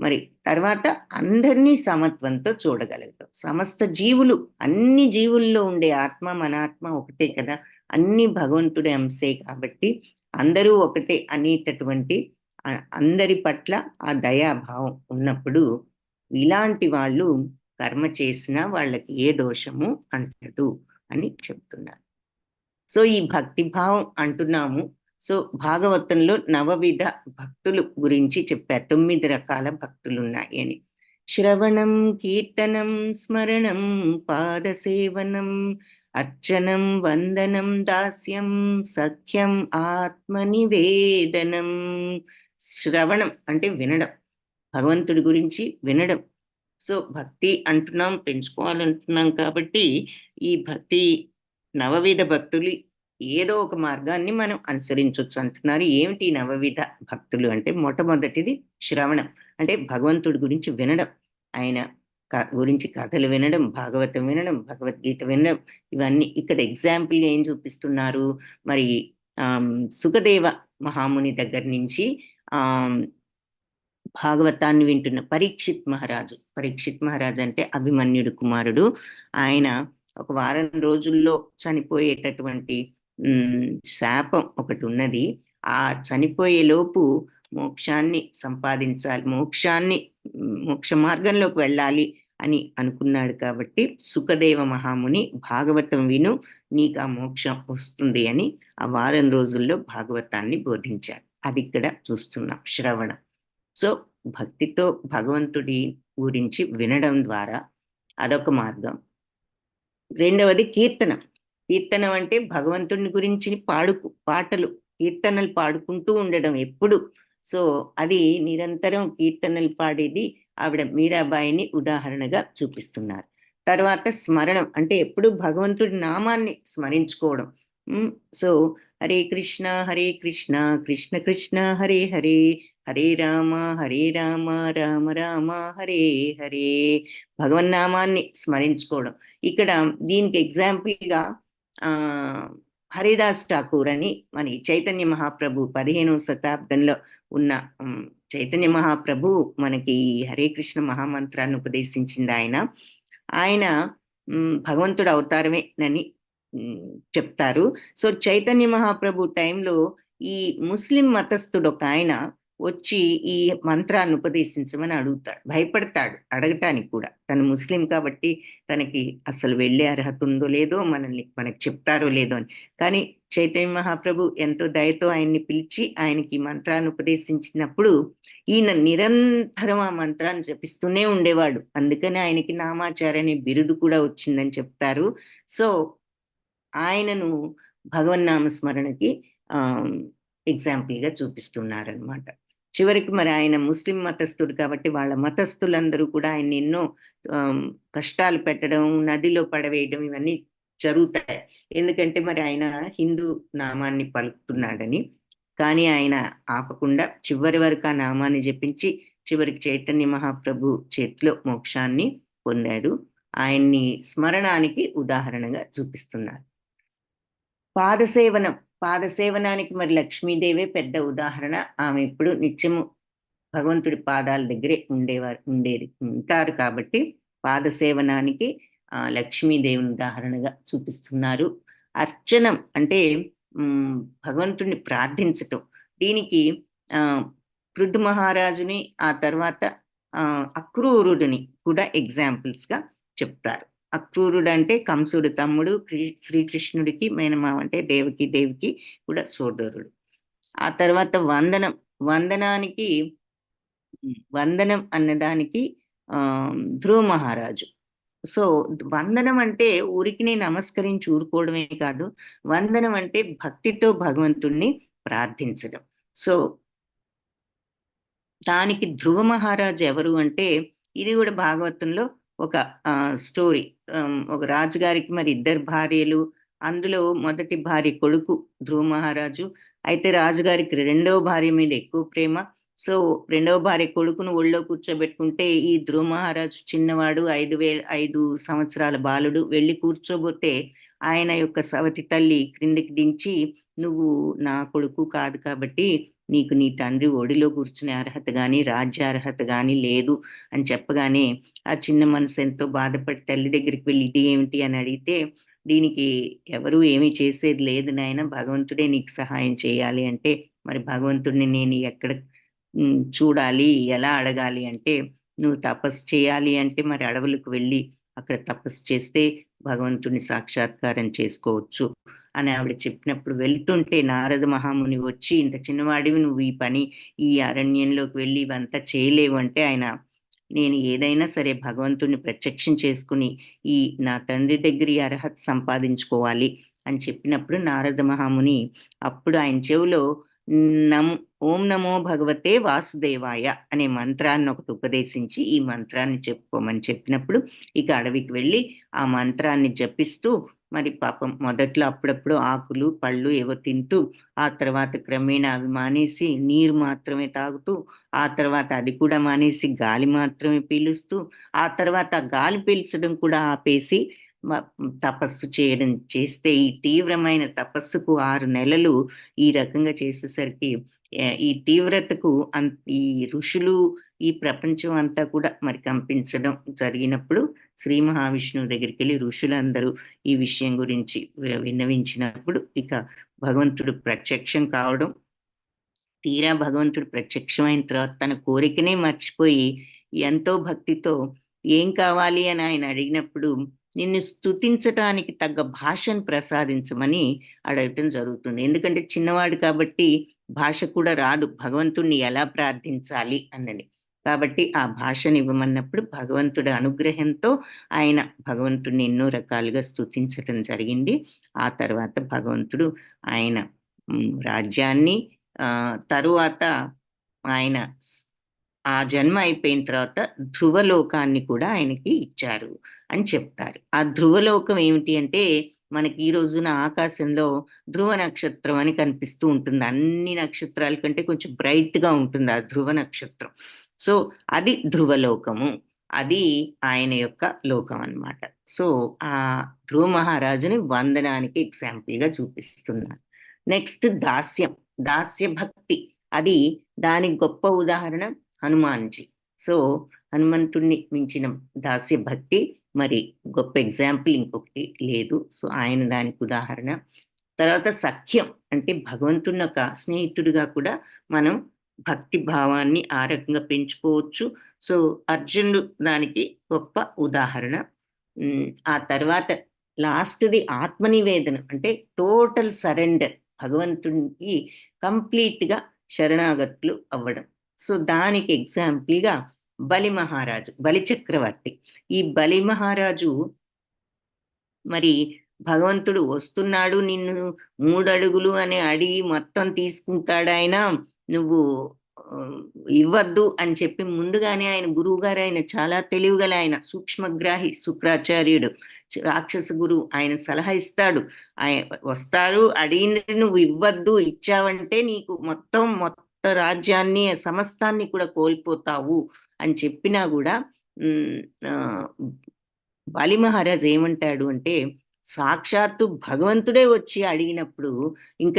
మరి తర్వాత అందరినీ సమత్వంతో చూడగలుగుతాం. సమస్త జీవులు, అన్ని జీవుల్లో ఉండే ఆత్మ మన ఆత్మ ఒకటే కదా, అన్ని భగవంతుడి అంశే కాబట్టి అందరూ ఒకటే అనేటటువంటి అందరి పట్ల ఆ దయాభావం ఉన్నప్పుడు ఇలాంటి వాళ్ళు కర్మ చేసినా వాళ్ళకి ఏ దోషము అంటదు అని చెప్తున్నారు. సో ఈ భక్తి భావం అంటున్నాము. సో భాగవతంలో నవవిధ భక్తులు గురించి చెప్పారు. 9 రకాల భక్తులు ఉన్నాయి అని. శ్రవణం, కీర్తనం, స్మరణం, పాదసేవనం, అర్చనం, వందనం, దాస్యం, సఖ్యం, ఆత్మనివేదనం. శ్రవణం అంటే వినడం, భగవంతుడి గురించి వినడం. సో భక్తి అంటున్నాం, పెంచుకోవాలంటున్నాం కాబట్టి ఈ భక్తి నవవిధ భక్తులు ఏదో ఒక మార్గాన్ని మనం అనుసరించవచ్చు అంటున్నారు. ఏమిటి నవవిధ భక్తులు అంటే మొట్టమొదటిది శ్రవణం, అంటే భగవంతుడి గురించి వినడం, ఆయన గురించి కథలు వినడం, భాగవతం వినడం, భగవద్గీత వినడం. ఇవన్నీ ఇక్కడ ఎగ్జాంపుల్గా ఏం చూపిస్తున్నారు? మరి సుఖదేవ మహాముని దగ్గర నుంచి భాగవతాన్ని వింటున్న పరీక్షిత్ మహారాజు అంటే అభిమన్యుడు కుమారుడు. ఆయన ఒక వారం రోజుల్లో చనిపోయేటటువంటి శాపం ఒకటి ఉన్నది. ఆ చనిపోయే లోపు మోక్షాన్ని సంపాదించాలి, మోక్ష మార్గంలోకి వెళ్ళాలి అని అనుకున్నాడు. కాబట్టి సుఖదేవ మహాముని భాగవతం విను, నీకు ఆ మోక్షం వస్తుంది అని ఆ వారం రోజుల్లో భాగవతాన్ని బోధించారు. అది ఇక్కడ చూస్తున్నాం శ్రవణం. సో భక్తితో భగవంతుడి గురించి వినడం ద్వారా అదొక మార్గం. రెండవది కీర్తనం. కీర్తనం అంటే భగవంతుని గురించి పాటలు, కీర్తనలు పాడుకుంటూ ఉండడం ఎప్పుడు. సో, అది నిరంతరం కీర్తనలు పాడేది ఆవిడ మీరాబాయిని ఉదాహరణగా చూపిస్తున్నారు. తర్వాత స్మరణం అంటే ఎప్పుడు భగవంతుడి నామాన్ని స్మరించుకోవడం. హ్మ్. సో, హరే కృష్ణ, కృష్ణ కృష్ణ హరే హరే, హరే రామ, రామ రామ హరే హరే. భగవన్నామాన్ని స్మరించుకోవడం. ఇక్కడ దీనికి ఎగ్జాంపుల్‌గా ఆహ్, హరిదాస్ ఠాకూర్ అని మన చైతన్య మహాప్రభు 15వ శతాబ్దంలో ఉన్న చైతన్య మహాప్రభు మనకి హరే కృష్ణ మహామంత్రాన్ని ఉపదేశించిందాయన. ఆయన భగవంతుడి అవతారమేనని చెప్తారు. సో, చైతన్య మహాప్రభు టైంలో ఈ ముస్లిం మతస్థుడొకాయన వచ్చి ఈ మంత్రాన్ని ఉపదేశించమని అడుగుతాడు. భయపడతాడు అడగటానికి కూడా. తను ముస్లిం కాబట్టి తనకి అసలు వెళ్ళే అర్హత ఉందో లేదో, మనకి చెప్తారో లేదో అని. కానీ చైతన్య మహాప్రభు ఎంతో దయతో ఆయన్ని పిలిచి ఆయనకి ఈ మంత్రాన్ని ఉపదేశించినప్పుడు ఈయన నిరంతరం ఆ మంత్రాన్ని జపిస్తూనే ఉండేవాడు. అందుకని ఆయనకి నామాచార్య అనే బిరుదు కూడా వచ్చిందని చెప్తారు. సో, ఆయనను భగవన్నామ స్మరణకి ఎగ్జాంపుల్‌గా చూపిస్తున్నారనమాట. చివరికి మరి ఆయన ముస్లిం మతస్థుడు కాబట్టి వాళ్ళ మతస్థులందరూ కూడా ఆయన్ని ఎన్నో కష్టాలు పెట్టడం, నదిలో పడవేయడం ఇవన్నీ జరుగుతాయి. ఎందుకంటే మరి ఆయన హిందూ నామాన్ని పలుకుతున్నాడని. కానీ ఆయన ఆపకుండా చివరి వరకు ఆ నామాన్ని జపించి చివరికి చైతన్య మహాప్రభు చేతిలో మోక్షాన్ని పొందాడు. ఆయన్ని స్మరణానికి ఉదాహరణగా చూపిస్తున్నారు. పాదసేవనానికి మరి లక్ష్మీదేవే పెద్ద ఉదాహరణ. ఆమె ఎప్పుడు నిత్యము భగవంతుడి పాదాల దగ్గరే ఉంటారు కాబట్టి పాదసేవనానికి లక్ష్మీదేవిని ఉదాహరణగా చూపిస్తున్నారు. అర్చనం అంటే భగవంతుడిని ప్రార్థించటం. దీనికి పృథు మహారాజుని ఆ తర్వాత అక్రూరుడిని కూడా ఎగ్జాంపుల్స్‌గా చెప్తారు. అక్రూరుడు అంటే కంసుడు తమ్ముడు, శ్రీకృష్ణుడికి మేనమామ అంటే దేవికి కూడా సోదరుడు. ఆ తర్వాత వందనం అన్నదానికి ధ్రువ మహారాజు. సో, వందనం అంటే ఊరికినే నమస్కరించి ఊరుకోవడమే కాదు. వందనం అంటే భక్తితో భగవంతుణ్ణి ప్రార్థించడం. సో, దానికి ధ్రువ మహారాజు ఎవరు అంటే ఇది కూడా భాగవతంలో ఒక స్టోరీ. ఒక రాజుగారికి మరి 2 భార్యలు. అందులో మొదటి భార్య కొడుకు ధ్రువ మహారాజు. అయితే రాజుగారికి రెండవ భార్య మీద ఎక్కువ ప్రేమ. సో, రెండవ భార్య కొడుకును ఒళ్ళో కూర్చోబెట్టుకుంటే ఈ ధ్రువ మహారాజు చిన్నవాడు 5 సంవత్సరాల బాలుడు. వెళ్ళి కూర్చోబోతే ఆయన యొక్క సవతి తల్లి క్రిందికి దించి, "నువ్వు నా కొడుకు కాదు కాబట్టి నీకు నీ తండ్రి ఒడిలో కూర్చునే అర్హత గాని, రాజ్య అర్హత గాని లేదు" అని చెప్పగానే ఆ చిన్న మనసు ఎంతో బాధపడి తల్లి దగ్గరికి వెళ్ళి ఇది ఏమిటి అని అడిగితే, "దీనికి ఎవరు ఏమీ చేసేది లేదు నాయన, భగవంతుడే నీకు సహాయం చేయాలి" అంటే, మరి భగవంతుడిని నేను ఎక్కడ చూడాలి, ఎలా అడగాలి అంటే, "నువ్వు తపస్సు చేయాలి అంటే మరి అడవులకు వెళ్ళి అక్కడ తపస్సు చేస్తే భగవంతుడిని సాక్షాత్కారం చేసుకోవచ్చు" అని ఆవిడ చెప్పినప్పుడు వెళ్తుంటే నారద మహాముని వచ్చి, "ఇంత చిన్నవాడివి నువ్వు ఈ అరణ్యంలోకి వెళ్ళి ఇవంతా చేయలేవు" అంటే ఆయన, "నేను ఏదైనా సరే భగవంతుడిని ప్రత్యక్షం చేసుకుని నా తండ్రి దగ్గర ఈ అర్హత సంపాదించుకోవాలి అని చెప్పినప్పుడు నారద మహాముని అప్పుడు ఆయన చెవిలో ఓం నమో భగవతే వాసుదేవాయ అనే మంత్రాన్ని ఒకటి ఉపదేశించి ఈ మంత్రాన్ని చెప్పుకోమని చెప్పినప్పుడు ఇక అడవికి వెళ్ళి ఆ మంత్రాన్ని జపిస్తూ మరి పాపం మొదట్లో అప్పుడప్పుడు ఆకులు, పళ్ళు ఏవో తింటూ, ఆ తర్వాత క్రమేణా అవి మానేసి నీరు మాత్రమే తాగుతూ, ఆ తర్వాత అది కూడా మానేసి గాలి మాత్రమే పీలుస్తూ, ఆ తర్వాత గాలి పీల్చడం కూడా ఆపేసి తపస్సు చేస్తే ఈ తీవ్రమైన తపస్సుకు 6 నెలలు ఈ రకంగా చేసేసరికి ఈ తీవ్రతకు ఈ ఋషులు, ఈ ప్రపంచం అంతా కూడా మరి కంపించడం జరిగినప్పుడు శ్రీ మహావిష్ణువు దగ్గరికెళ్ళి ఋషులందరూ ఈ విషయం గురించి విన్నవించినప్పుడు ఇక భగవంతుడు ప్రత్యక్షం కావడం. తీరా భగవంతుడు ప్రత్యక్షమైన తర్వాత తన కోరికనే మర్చిపోయి ఎంతో భక్తితో ఏం కావాలి అని ఆయన అడిగినప్పుడు నిన్ను స్తుతించటానికి తగ్గ భాషను ప్రసాదించమని అడగటం జరుగుతుంది. ఎందుకంటే చిన్నవాడు కాబట్టి భాష కూడా రాదు భగవంతుణ్ణి ఎలా ప్రార్థించాలి అన్నది. కాబట్టి ఆ భాషను ఇవ్వమన్నప్పుడు భగవంతుడి అనుగ్రహంతో ఆయన భగవంతుడిని ఎన్నో రకాలుగా స్తుతించటం జరిగింది. ఆ తర్వాత భగవంతుడు ఆయన రాజ్యాన్ని తరువాత ఆయన ఆ జన్మ అయిపోయిన తర్వాత ధ్రువలోకాన్ని కూడా ఆయనకి ఇచ్చారు అని చెప్తారు. ఆ ధ్రువలోకం ఏమిటి అంటే మనకి ఈ రోజున ఆకాశంలో ధ్రువ నక్షత్రం అని కనిపిస్తూ ఉంటుంది. అన్ని నక్షత్రాల కంటే కొంచెం బ్రైట్‌గా ఉంటుంది ఆ ధ్రువ నక్షత్రం. సో, అది ధ్రువలోకము. అది ఆయన యొక్క లోకం అన్నమాట. సో, ఆ ధ్రువ మహారాజుని వందనానికి ఎగ్జాంపుల్‌గా చూపిస్తున్నారు. నెక్స్ట్ దాస్యం. దాస్య భక్తి. అది దానికి గొప్ప ఉదాహరణ హనుమాన్‌జీ. సో, హనుమంతుడిని మించిన దాస్య భక్తి మరి గొప్ప ఎగ్జాంపుల్ ఇంకొకటి లేదు. సో, ఆయన దానికి ఉదాహరణ. తర్వాత సఖ్యం అంటే భగవంతుడిని ఒక స్నేహితుడిగా కూడా మనం భక్తి భావాన్ని ఆ రకంగా పెంచుకోవచ్చు. సో, అర్జునుడు దానికి గొప్ప ఉదాహరణ. ఆ తర్వాత లాస్ట్‌ది ఆత్మనివేదన అంటే టోటల్ సరెండర్ భగవంతునికి కంప్లీట్‌గా శరణాగతులు అవ్వడం. సో, దానికి ఎగ్జాంపుల్‌గా బలి మహారాజు, బలి చక్రవర్తి. ఈ బలి మహారాజు మరి భగవంతుడు వస్తున్నాడు నిన్ను 3 అడుగులు అని అడిగి మొత్తం తీసుకుంటాడాయన. నువ్వు ఇవ్వద్దు అని చెప్పి ముందుగానే ఆయన గురువుగారు ఆయన చాలా తెలివిగల ఆయన సూక్ష్మగ్రాహి శుక్రాచార్యుడు. రాక్షస గురువు ఆయన సలహా ఇస్తాడు. వస్తారు అడిగినది నువ్వు ఇవ్వద్దు, ఇచ్చావంటే నీకు మొత్తం రాజ్యాన్ని సమస్తాన్ని కూడా కోల్పోతావు అని చెప్పినా గూడా బలి మహారాజ్ ఏమంటాడు అంటే, సాక్షాత్తు భగవంతుడే వచ్చి అడిగినప్పుడు ఇంక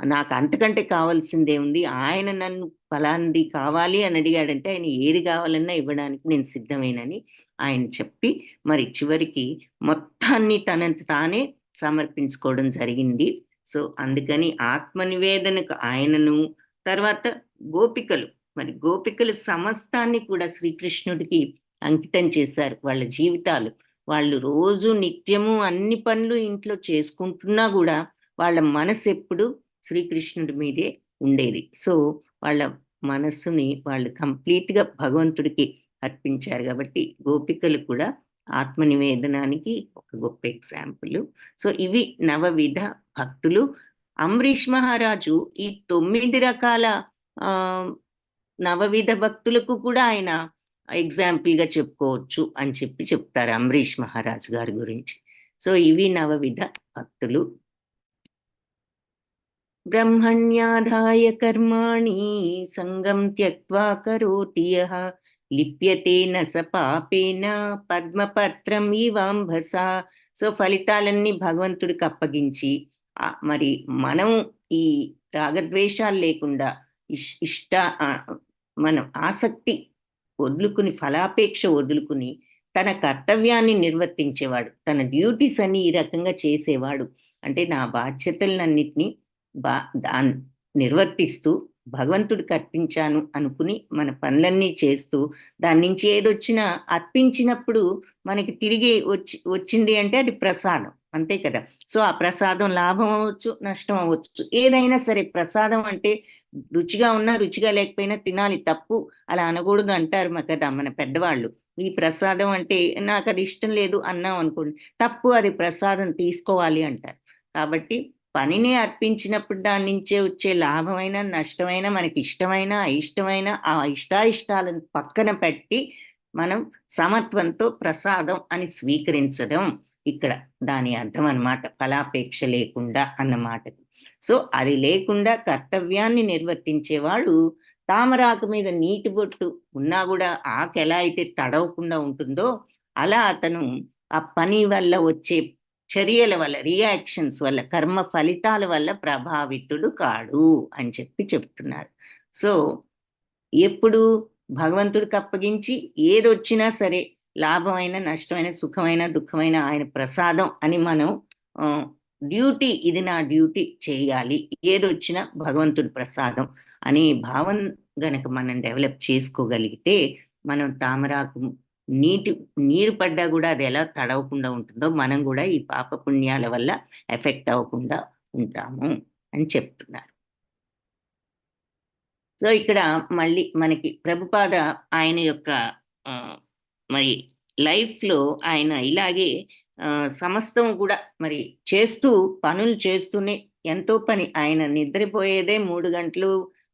నాకు అంతకంటే కావాల్సిందేముంది? ఆయన నన్ను ఫలాంది కావాలి అని అడిగాడంటే, ఆయన ఏది కావాలన్నా ఇవ్వడానికి నేను సిద్ధమేనని ఆయన చెప్పి, మరి చివరికి మొత్తాన్ని తనంత తానే సమర్పించుకోవడం జరిగింది. సో, అందుకని ఆత్మనివేదనకు ఆయనను, తర్వాత గోపికలు, మరి గోపికలు సమస్తాన్ని కూడా శ్రీకృష్ణుడికి అంకితం చేశారు. వాళ్ళ జీవితాలు. వాళ్ళు రోజు నిత్యము అన్ని పనులు ఇంట్లో చేసుకుంటున్నా గూడా, వాళ్ళ మనసెప్పుడు శ్రీకృష్ణుడి మీదే ఉండేది. సో, వాళ్ళ మనస్సుని వాళ్ళు కంప్లీట్‌గా భగవంతుడికి అర్పించారు గాబట్టి, గోపికలు కూడా ఆత్మనివేదనానికి ఒక గొప్ప ఎగ్జాంపులు. సో, ఇవి నవవిధ భక్తులు. అంబరీష్ మహారాజు ఈ 9 రకాల ఆహ్, నవవిధ భక్తులకు కూడా ఆయన ఎగ్జాంపుల్‌గా చెప్పుకోవచ్చు అని చెప్తారు అంబరీష్ మహారాజ్ గారి గురించి. సో, ఇవి నవవిధ భక్తులు. బ్రహ్మణ్యాధాయ కర్మాణి సంగం త్యక్త్వా కరోతి యః లిప్యతే న స పాపేన పద్మపత్రం ఇవాంభసా. సో, ఫలితాలన్నీ భగవంతుడికి అప్పగించి మరి మనం ఈ రాగద్వేషాలు లేకుండా ఇష్ట మనం ఆసక్తి వదులుకుని, ఫలాపేక్ష వదులుకుని తన కర్తవ్యాన్ని నిర్వర్తించేవాడు. తన డ్యూటీస్ అన్ని ఈ రకంగా చేసేవాడు. అంటే నా బాధ్యతలనన్నిటిని బా దాన్ నిర్వర్తిస్తూ భగవంతుడికి అర్పించాను అనుకుని మన పనులన్నీ చేస్తూ దాని నుంచి ఏదొచ్చినా అర్పించినప్పుడు మనకి తిరిగి వచ్చింది అంటే అది ప్రసాదం. అంతే కదా! సో, ఆ ప్రసాదం లాభం అవ్వచ్చు, నష్టం అవ్వచ్చు. ఏదైనా సరే ప్రసాదం అంటే రుచిగా ఉన్నా, రుచిగా లేకపోయినా తినాలి తప్పు అలా అనకూడదు అంటారు కదా మన పెద్దవాళ్ళు. ఈ ప్రసాదం అంటే నాకది ఇష్టం లేదు అన్నామనుకోండి, తప్పు అది ప్రసాదం తీసుకోవాలి అంటారు. కాబట్టి పనిని అర్పించినప్పుడు దాని నుంచే వచ్చే లాభమైన, నష్టమైన, మనకిష్టమైన, అయిష్టమైన ఆ ఇష్టాయిష్టాలను పక్కన పెట్టి మనం సమత్వంతో ప్రసాదం అని స్వీకరించడం ఇక్కడ దాని అర్థం అన్నమాట. ఫలాపేక్ష లేకుండా అన్నమాటకి. సో, అది లేకుండా కర్తవ్యాన్ని నిర్వర్తించేవాడు తామరాకు మీద నీటి బొట్టు ఉన్నా గూడా ఆకెలా అయితే తడవకుండా ఉంటుందో, అలా అతను ఆ పని వల్ల వచ్చే చర్యల వల్ల, రియాక్షన్స్ వల్ల, కర్మ ఫలితాల వల్ల ప్రభావితుడు కాడు అని చెప్తున్నారు. సో, ఎప్పుడు భగవంతుడికి అప్పగించి ఏదొచ్చినా సరే లాభమైన, నష్టమైన, సుఖమైన, దుఃఖమైన ఆయన ప్రసాదం అని మనం డ్యూటీ ఇది నా డ్యూటీ చేయాలి. ఏదొచ్చినా భగవంతుడి ప్రసాదం అనే భావన గనక మనం డెవలప్ చేసుకోగలిగితే, మనం తామరాకు నీరు పడ్డా గూడా అది ఎలా తడవకుండా ఉంటుందో, మనం గూడా ఈ పాపపుణ్యాల వల్ల ఎఫెక్ట్ అవ్వకుండా ఉంటాము అని చెప్తున్నారు. సో ఇక్కడ మళ్ళీ మనకి ప్రభుపాద ఆయన యొక్క మరి లైఫ్లో ఆయన ఇలాగే సమస్తం కూడా మరి చేస్తూ పనులు చేస్తూనే ఎంతో పని. ఆయన నిద్రపోయేదే 3 గంటలు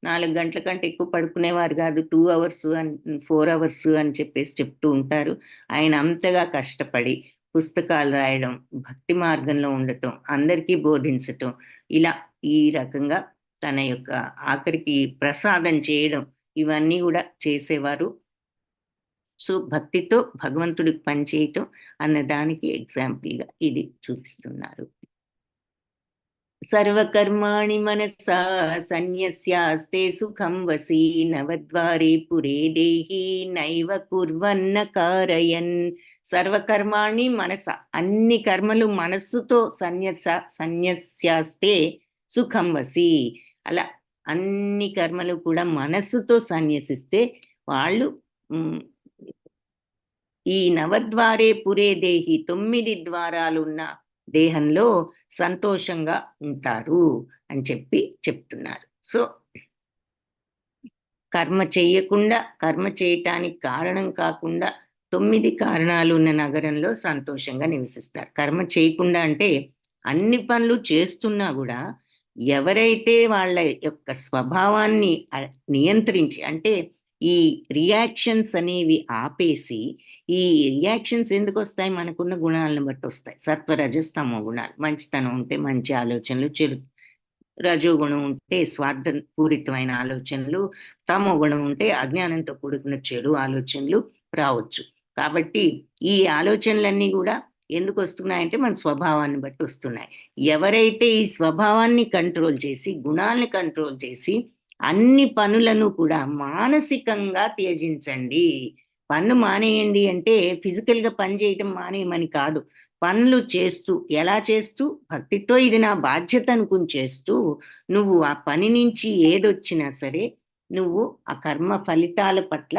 4 గంటల కంటే ఎక్కువ పడుకునేవారు కాదు. 2 అవర్స్ అని 4 అవర్స్ అని చెప్పేసి చెప్తూ ఉంటారు. ఆయన అంతగా కష్టపడి పుస్తకాలు రాయడం, భక్తి మార్గంలో ఉండటం, అందరికీ బోధించటం, ఇలా ఈ రకంగా తన యొక్క ఆఖరికి ప్రసాదం చేయడం, ఇవన్నీ కూడా చేసేవారు. సో భక్తితో భగవంతుడికి పనిచేయటం అన్న దానికి ఎగ్జాంపుల్గా ఇది చూపిస్తున్నారు. సర్వకర్మాణి మనసా సన్యస్యాస్తే సుఖం వసి నవద్వారే పురే దేహి నైవ కుర్వన్న కారయన్. సర్వకర్మాణి మనస, అన్ని కర్మలు మనస్సుతో సన్యస్యాస్తే సుఖం వసి, అలా అన్ని కర్మలు కూడా మనస్సుతో సన్యసిస్తే వాళ్ళు ఈ నవద్వారే పురే దేహి 9 ద్వారాలున్న దేహంలో సంతోషంగా ఉంటారు అని చెప్తున్నారు. సో కర్మ చేయకుండా, కర్మ చేయటానికి కారణం కాకుండా 9 కారణాలు ఉన్న నగరంలో సంతోషంగా నివసిస్తారు. కర్మ చేయకుండా అంటే అన్ని పనులు చేస్తున్నా కూడా ఎవరైతే వాళ్ళ యొక్క స్వభావాన్ని నియంత్రించి, అంటే ఈ రియాక్షన్స్ అనేవి ఆపేసి, ఈ రియాక్షన్స్ ఎందుకు వస్తాయి? మనకున్న గుణాలను బట్టి వస్తాయి. సత్వరజస్తమో గుణాలు. మంచితనం ఉంటే మంచి ఆలోచనలు, చెడు రజోగుణం ఉంటే స్వార్థపూరితమైన ఆలోచనలు, తమో గుణం ఉంటే అజ్ఞానంతో కూడుకున్న చెడు ఆలోచనలు రావచ్చు. కాబట్టి ఈ ఆలోచనలన్నీ కూడా ఎందుకు వస్తున్నాయంటే మన స్వభావాన్ని బట్టి వస్తున్నాయి. ఎవరైతే ఈ స్వభావాన్ని కంట్రోల్ చేసి, గుణాలను కంట్రోల్ చేసి అన్ని పనులను కూడా మానసికంగా త్యజించండి. పన్ను మానేయండి అంటే ఫిజికల్గా పని చేయటం మానేయమని కాదు. పనులు చేస్తూ, ఎలా చేస్తూ? భక్తితో ఇది నా బాధ్యత అనుకుని చేస్తూ, నువ్వు ఆ పని నుంచి ఏదొచ్చినా సరే నువ్వు ఆ కర్మ ఫలితాల పట్ల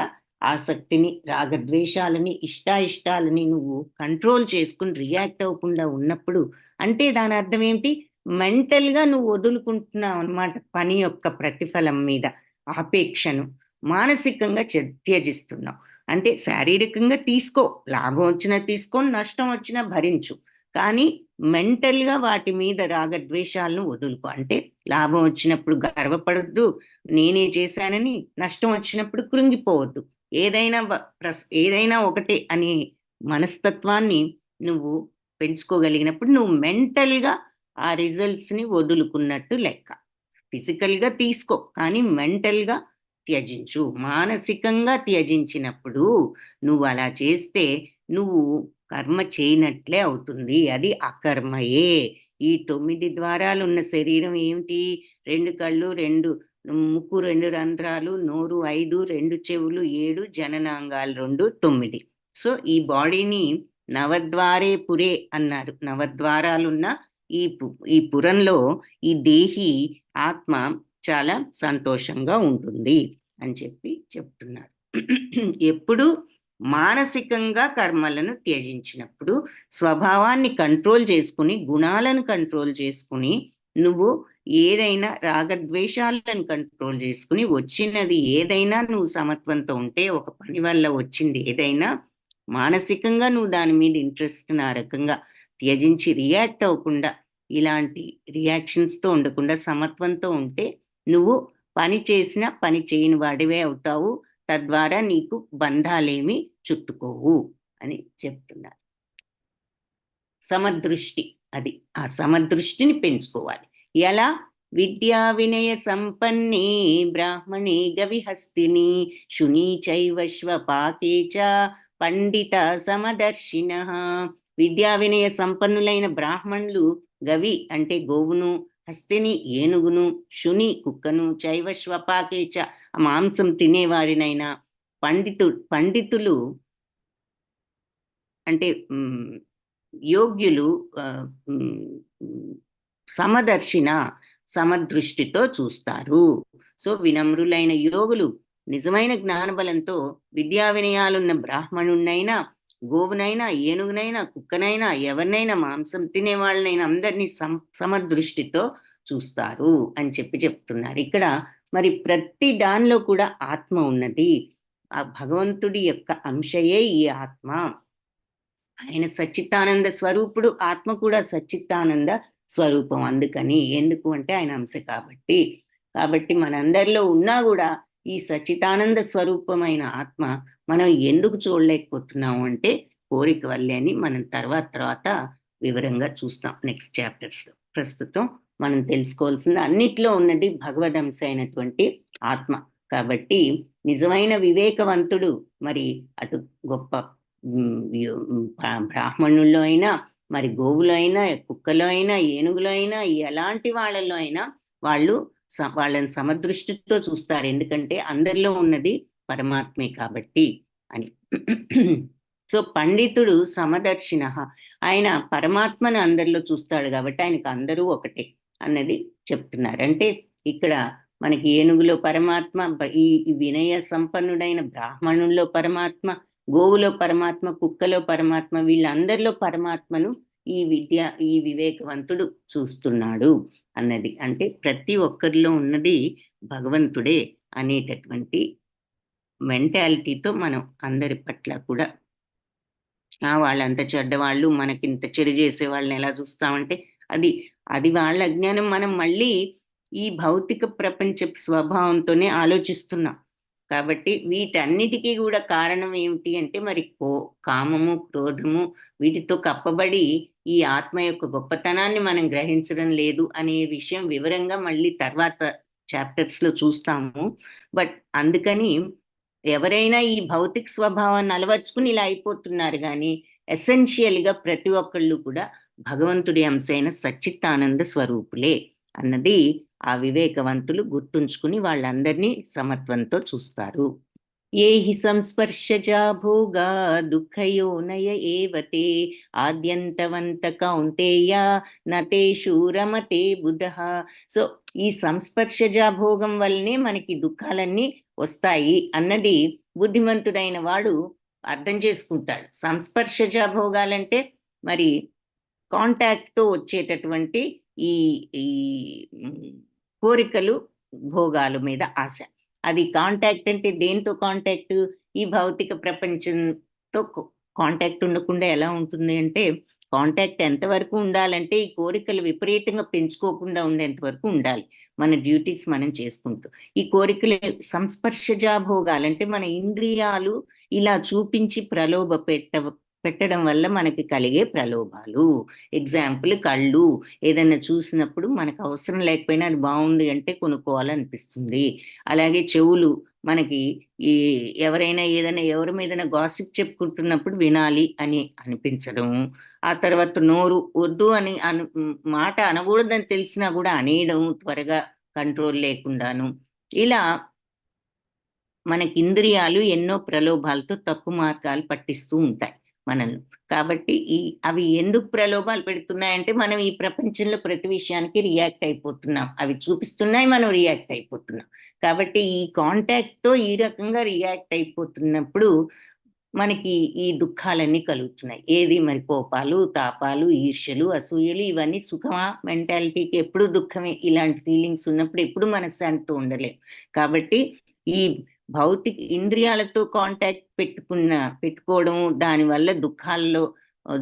ఆసక్తిని, రాగద్వేషాలని, ఇష్టాయిష్టాలని నువ్వు కంట్రోల్ చేసుకుని రియాక్ట్ అవ్వకుండా ఉన్నప్పుడు, అంటే దాని అర్థం ఏంటి? మెంటల్గా నువ్వు వదులుకుంటున్నావు అన్నమాట పని యొక్క ప్రతిఫలం మీద ఆపేక్షను. మానసికంగా త్యజిస్తున్నావు. అంటే శారీరకంగా తీసుకో, లాభం వచ్చినా తీసుకో, నష్టం వచ్చినా భరించు, కానీ మెంటల్గా వాటి మీద రాగద్వేషాలను వదులుకో. అంటే లాభం వచ్చినప్పుడు గర్వపడద్దు, నేనే చేశానని. నష్టం వచ్చినప్పుడు కృంగిపోవద్దు. ఏదైనా ఒకటే అనే మనస్తత్వాన్ని నువ్వు పెంచుకోగలిగినప్పుడు నువ్వు మెంటల్గా ఆ రిజల్ట్స్ని వదులుకున్నట్టు లెక్క. ఫిజికల్గా తీసుకో, కానీ మెంటల్గా త్యజించు. మానసికంగా త్యజించినప్పుడు నువ్వు అలా చేస్తే నువ్వు కర్మ చేయనట్లే అవుతుంది. అది అకర్మయే. ఈ 9 ద్వారాలు ఉన్న శరీరం ఏమిటి? 2 కళ్ళు, 2 ముక్కు, 2 రంధ్రాలు, నోరు 5, 2 చెవులు 7, జననాంగాలు 2, 9. సో ఈ బాడీని నవద్వారే పురే అన్నారు. నవద్వారాలున్న ఈ పురంలో ఈ దేహి ఆత్మ చాలా సంతోషంగా ఉంటుంది అని చెప్తున్నారు. ఎప్పుడు మానసికంగా కర్మలను త్యజించినప్పుడు, స్వభావాన్ని కంట్రోల్ చేసుకుని, గుణాలను కంట్రోల్ చేసుకుని, నువ్వు ఏదైనా రాగద్వేషాలను కంట్రోల్ చేసుకుని, వచ్చినది ఏదైనా నువ్వు సమత్వంతో ఉంటే, ఒక పని వల్ల వచ్చింది ఏదైనా మానసికంగా నువ్వు దాని మీద ఇంట్రెస్ట్ ఆ రకంగా త్యజించి రియాక్ట్ అవ్వకుండా, ఇలాంటి రియాక్షన్స్తో ఉండకుండా సమత్వంతో ఉంటే నువ్వు పని చేసినా పని చేయని వాడివే అవుతావు. తద్వారా నీకు బంధాలేమి చుట్టుకోవు అని చెప్తున్నారు. సమదృష్టి, అది ఆ సమదృష్టిని పెంచుకోవాలి. ఎలా? విద్యా వినయ సంపన్నే బ్రాహ్మణే గవిహస్తిని శుని చైవశ్వపాకే చ పండిత సమదర్శిన. విద్యా వినయ సంపన్నులైన బ్రాహ్మణులు, గవి అంటే గోవును, హస్తిని ఏనుగును, శుని కుక్కను, చైవశ్వపాకేచ మాంసం తినేవాడినైనా, పండితులు అంటే యోగ్యులు, సమదర్శిన సమదృష్టితో చూస్తారు. సో వినమ్రులైన యోగులు నిజమైన జ్ఞానబలంతో విద్యా వినయాలున్న బ్రాహ్మణునైనా, గోవునైనా, ఏనుగునైనా, కుక్కనైనా, ఎవరినైనా, మాంసం తినేవాళ్ళనైనా అందరినీ సమదృష్టితో చూస్తారు అని చెప్తున్నారు. ఇక్కడ మరి ప్రతి దానిలో కూడా ఆత్మ ఉన్నది. ఆ భగవంతుడి యొక్క అంశయే ఈ ఆత్మ. ఆయన సచ్చిత్తానంద స్వరూపుడు, ఆత్మ కూడా సచ్చిత్తానంద స్వరూపం. అందుకని ఎందుకు అంటే ఆయన అంశ కాబట్టి. కాబట్టి మనందరిలో ఉన్నా కూడా ఈ సచ్చితానంద స్వరూపమైన ఆత్మ మనం ఎందుకు చూడలేకపోతున్నాము అంటే కోరిక వల్లే అని మనం తర్వాత వివరంగా చూస్తాం నెక్స్ట్ చాప్టర్స్. ప్రస్తుతం మనం తెలుసుకోవాల్సింది అన్నిట్లో ఉన్నది భగవదంశ అయినటువంటి ఆత్మ. కాబట్టి నిజమైన వివేకవంతుడు మరి అటు గొప్ప బ్రాహ్మణుల్లో అయినా, మరి గోవులో అయినా, కుక్కలో అయినా, ఏనుగులో అయినా, ఎలాంటి వాళ్ళలో అయినా వాళ్ళు వాళ్ళని సమదృష్టితో చూస్తారు. ఎందుకంటే అందరిలో ఉన్నది పరమాత్మే కాబట్టి అని. సో పండితుడు సమదర్శిన, ఆయన పరమాత్మను అందరిలో చూస్తాడు కాబట్టి ఆయనకు అందరూ ఒకటే అన్నది చెప్తున్నారు. అంటే ఇక్కడ మనకి ఏనుగులో పరమాత్మ, ఈ వినయ సంపన్నుడైన బ్రాహ్మణుల్లో పరమాత్మ, గోవులో పరమాత్మ, కుక్కలో పరమాత్మ, వీళ్ళందరిలో పరమాత్మను ఈ వివేకవంతుడు చూస్తున్నాడు అన్నది. అంటే ప్రతి ఒక్కరిలో ఉన్నది భగవంతుడే అనేటటువంటి మెంటాలిటీతో మనం అందరి పట్ల కూడా వాళ్ళంత చెడ్డవాళ్ళు, మనకింత చెడు చేసే వాళ్ళని ఎలా చూస్తామంటే అది అది వాళ్ళ అజ్ఞానం. మనం మళ్ళీ ఈ భౌతిక ప్రపంచ స్వభావంతోనే ఆలోచిస్తున్నాం. కాబట్టి వీటన్నిటికీ కూడా కారణం ఏమిటి అంటే మరి కామము, క్రోధము వీటితో కప్పబడి ఈ ఆత్మ యొక్క గొప్పతనాన్ని మనం గ్రహించడం లేదు అనే విషయం వివరంగా మళ్ళీ తర్వాత చాప్టర్స్లో చూస్తాము. బట్ అందుకని ఎవరైనా ఈ భౌతిక స్వభావాన్ని అలవర్చుకుని ఇలా అయిపోతున్నారు కానీ ఎసెన్షియల్గా ప్రతి ఒక్కళ్ళు కూడా భగవంతుడి అంశైన సచ్చిత్తానంద స్వరూపులే అన్నది ఆ వివేకవంతులు గుర్తుంచుకుని వాళ్ళందరినీ సమత్వంతో చూస్తారు. ఏ హి సంస్పర్శజా భోగా దుఃఖయోనయ ఏవతే ఆద్యంతవంత కౌంతేయ నతేషు రమతే బుధః. సో ఈ సంస్పర్శజా భోగం వల్లనే మనకి దుఃఖాలన్నీ వస్తాయి అన్నది బుద్ధిమంతుడైన వాడు అర్థం చేసుకుంటాడు. సంస్పర్శజా భోగాలంటే మరి కాంటాక్ట్తో వచ్చేటటువంటి ఈ ఈ కోరికలు, భోగాలు మీద ఆశ. అది కాంటాక్ట్ అంటే దేంతో కాంటాక్ట్? ఈ భౌతిక ప్రపంచంతో కాంటాక్ట్ ఉండకుండా ఎలా ఉంటుంది అంటే కాంటాక్ట్ ఎంతవరకు ఉండాలంటే ఈ కోరికలు విపరీతంగా పెంచుకోకుండా ఉండేంత వరకు ఉండాలి. మన డ్యూటీస్ మనం చేసుకుంటూ. ఈ కోరికలు సంస్పర్శజా భోగాలంటే మన ఇంద్రియాలు ఇలా చూపించి పెట్టడం వల్ల మనకి కలిగే ప్రలోభాలు. ఎగ్జాంపుల్ కళ్ళు, ఏదైనా చూసినప్పుడు మనకు అవసరం లేకపోయినా అది బాగుంది అంటే కొనుక్కోవాలనిపిస్తుంది. అలాగే చెవులు మనకి ఈ ఎవరైనా ఏదైనా ఎవరి మీదైనా గాసిప్ చెప్పుకుంటున్నప్పుడు వినాలి అని అనిపించడం. ఆ తర్వాత నోరు వద్దు అని మాట అనకూడదని తెలిసినా కూడా అనేయడం త్వరగా కంట్రోల్ లేకుండాను. ఇలా మనకి ఇంద్రియాలు ఎన్నో ప్రలోభాలతో తప్పు మార్గాలు పట్టిస్తూ ఉంటాయి మనల్ని. కాబట్టి అవి ఎందుకు ప్రలోభాలు పెడుతున్నాయంటే మనం ఈ ప్రపంచంలో ప్రతి విషయానికి రియాక్ట్ అయిపోతున్నాం. అవి చూపిస్తున్నాయి, మనం రియాక్ట్ అయిపోతున్నాం. కాబట్టి ఈ కాంటాక్ట్తో ఈ రకంగా రియాక్ట్ అయిపోతున్నప్పుడు మనకి ఈ దుఃఖాలన్నీ కలుగుతున్నాయి. ఏది మరి కోపాలు, తాపాలు, ఈర్ష్యలు, అసూయలు ఇవన్నీ సుఖమా? మెంటాలిటీకి ఎప్పుడు దుఃఖమే. ఇలాంటి ఫీలింగ్స్ ఉన్నప్పుడు ఎప్పుడు మనశ్శాంతితో ఉండలేం. కాబట్టి ఈ భౌతిక ఇంద్రియాలతో కాంటాక్ట్ పెట్టుకోవడం, దానివల్ల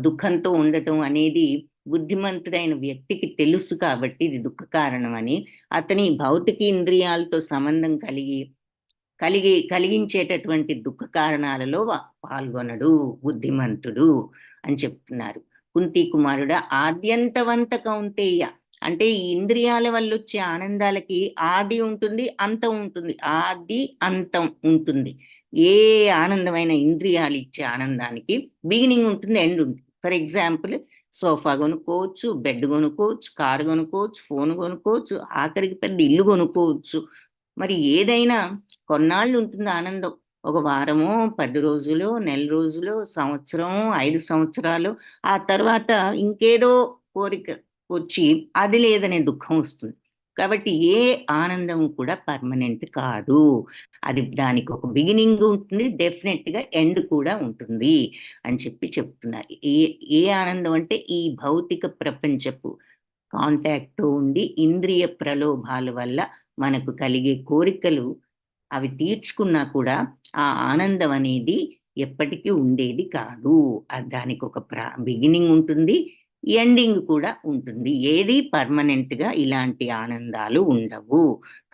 దుఃఖంతో ఉండటం అనేది బుద్ధిమంతుడైన వ్యక్తికి తెలుసు కాబట్టి ఇది దుఃఖ కారణం అని. అతని భౌతిక ఇంద్రియాలతో సంబంధం కలిగించేటటువంటి దుఃఖ కారణాలలో పాల్గొనడు బుద్ధిమంతుడు అని చెప్తున్నారు. కుంతి కుమారుడ ఆద్యంతవంత కౌంతేయ అంటే ఈ ఇంద్రియాల వల్ల వచ్చే ఆనందాలకి ఆది ఉంటుంది, అంతం ఉంటుంది. ఆది అంతం ఉంటుంది. ఏ ఆనందమైన ఇంద్రియాలు ఇచ్చే ఆనందానికి బిగినింగ్ ఉంటుంది, ఎండ్ ఉంటుంది. ఫర్ ఎగ్జాంపుల్ సోఫా కొనుక్కోవచ్చు, బెడ్ కొనుక్కోవచ్చు, కారు కొనుక్కోవచ్చు, ఫోన్ కొనుక్కోవచ్చు, ఆఖరికి పెద్ద ఇల్లు కొనుక్కోవచ్చు. మరి ఏదైనా కొన్నాళ్ళు ఉంటుంది ఆనందం. ఒక వారమో, 10 రోజులు, నెల రోజులు, సంవత్సరం, 5 సంవత్సరాలు. ఆ తర్వాత ఇంకేదో కోరిక వచ్చి అది లేదనే దుఃఖం వస్తుంది. కాబట్టి ఏ ఆనందం కూడా పర్మనెంట్ కాదు. అది దానికి ఒక బిగినింగ్ ఉంటుంది, డెఫినెట్గా ఎండ్ కూడా ఉంటుంది అని చెప్తున్నారు. ఏ ఆనందం అంటే ఈ భౌతిక ప్రపంచపు కాంటాక్ట్ ఉండి ఇంద్రియ ప్రలోభాల వల్ల మనకు కలిగే కోరికలు అవి తీర్చుకున్నా కూడా ఆ ఆనందం అనేది ఎప్పటికీ ఉండేది కాదు. దానికి ఒక బిగినింగ్ ఉంటుంది, ఎండింగ్ కూడా ఉంటుంది. ఏది పర్మనెంట్గా ఇలాంటి ఆనందాలు ఉండవు.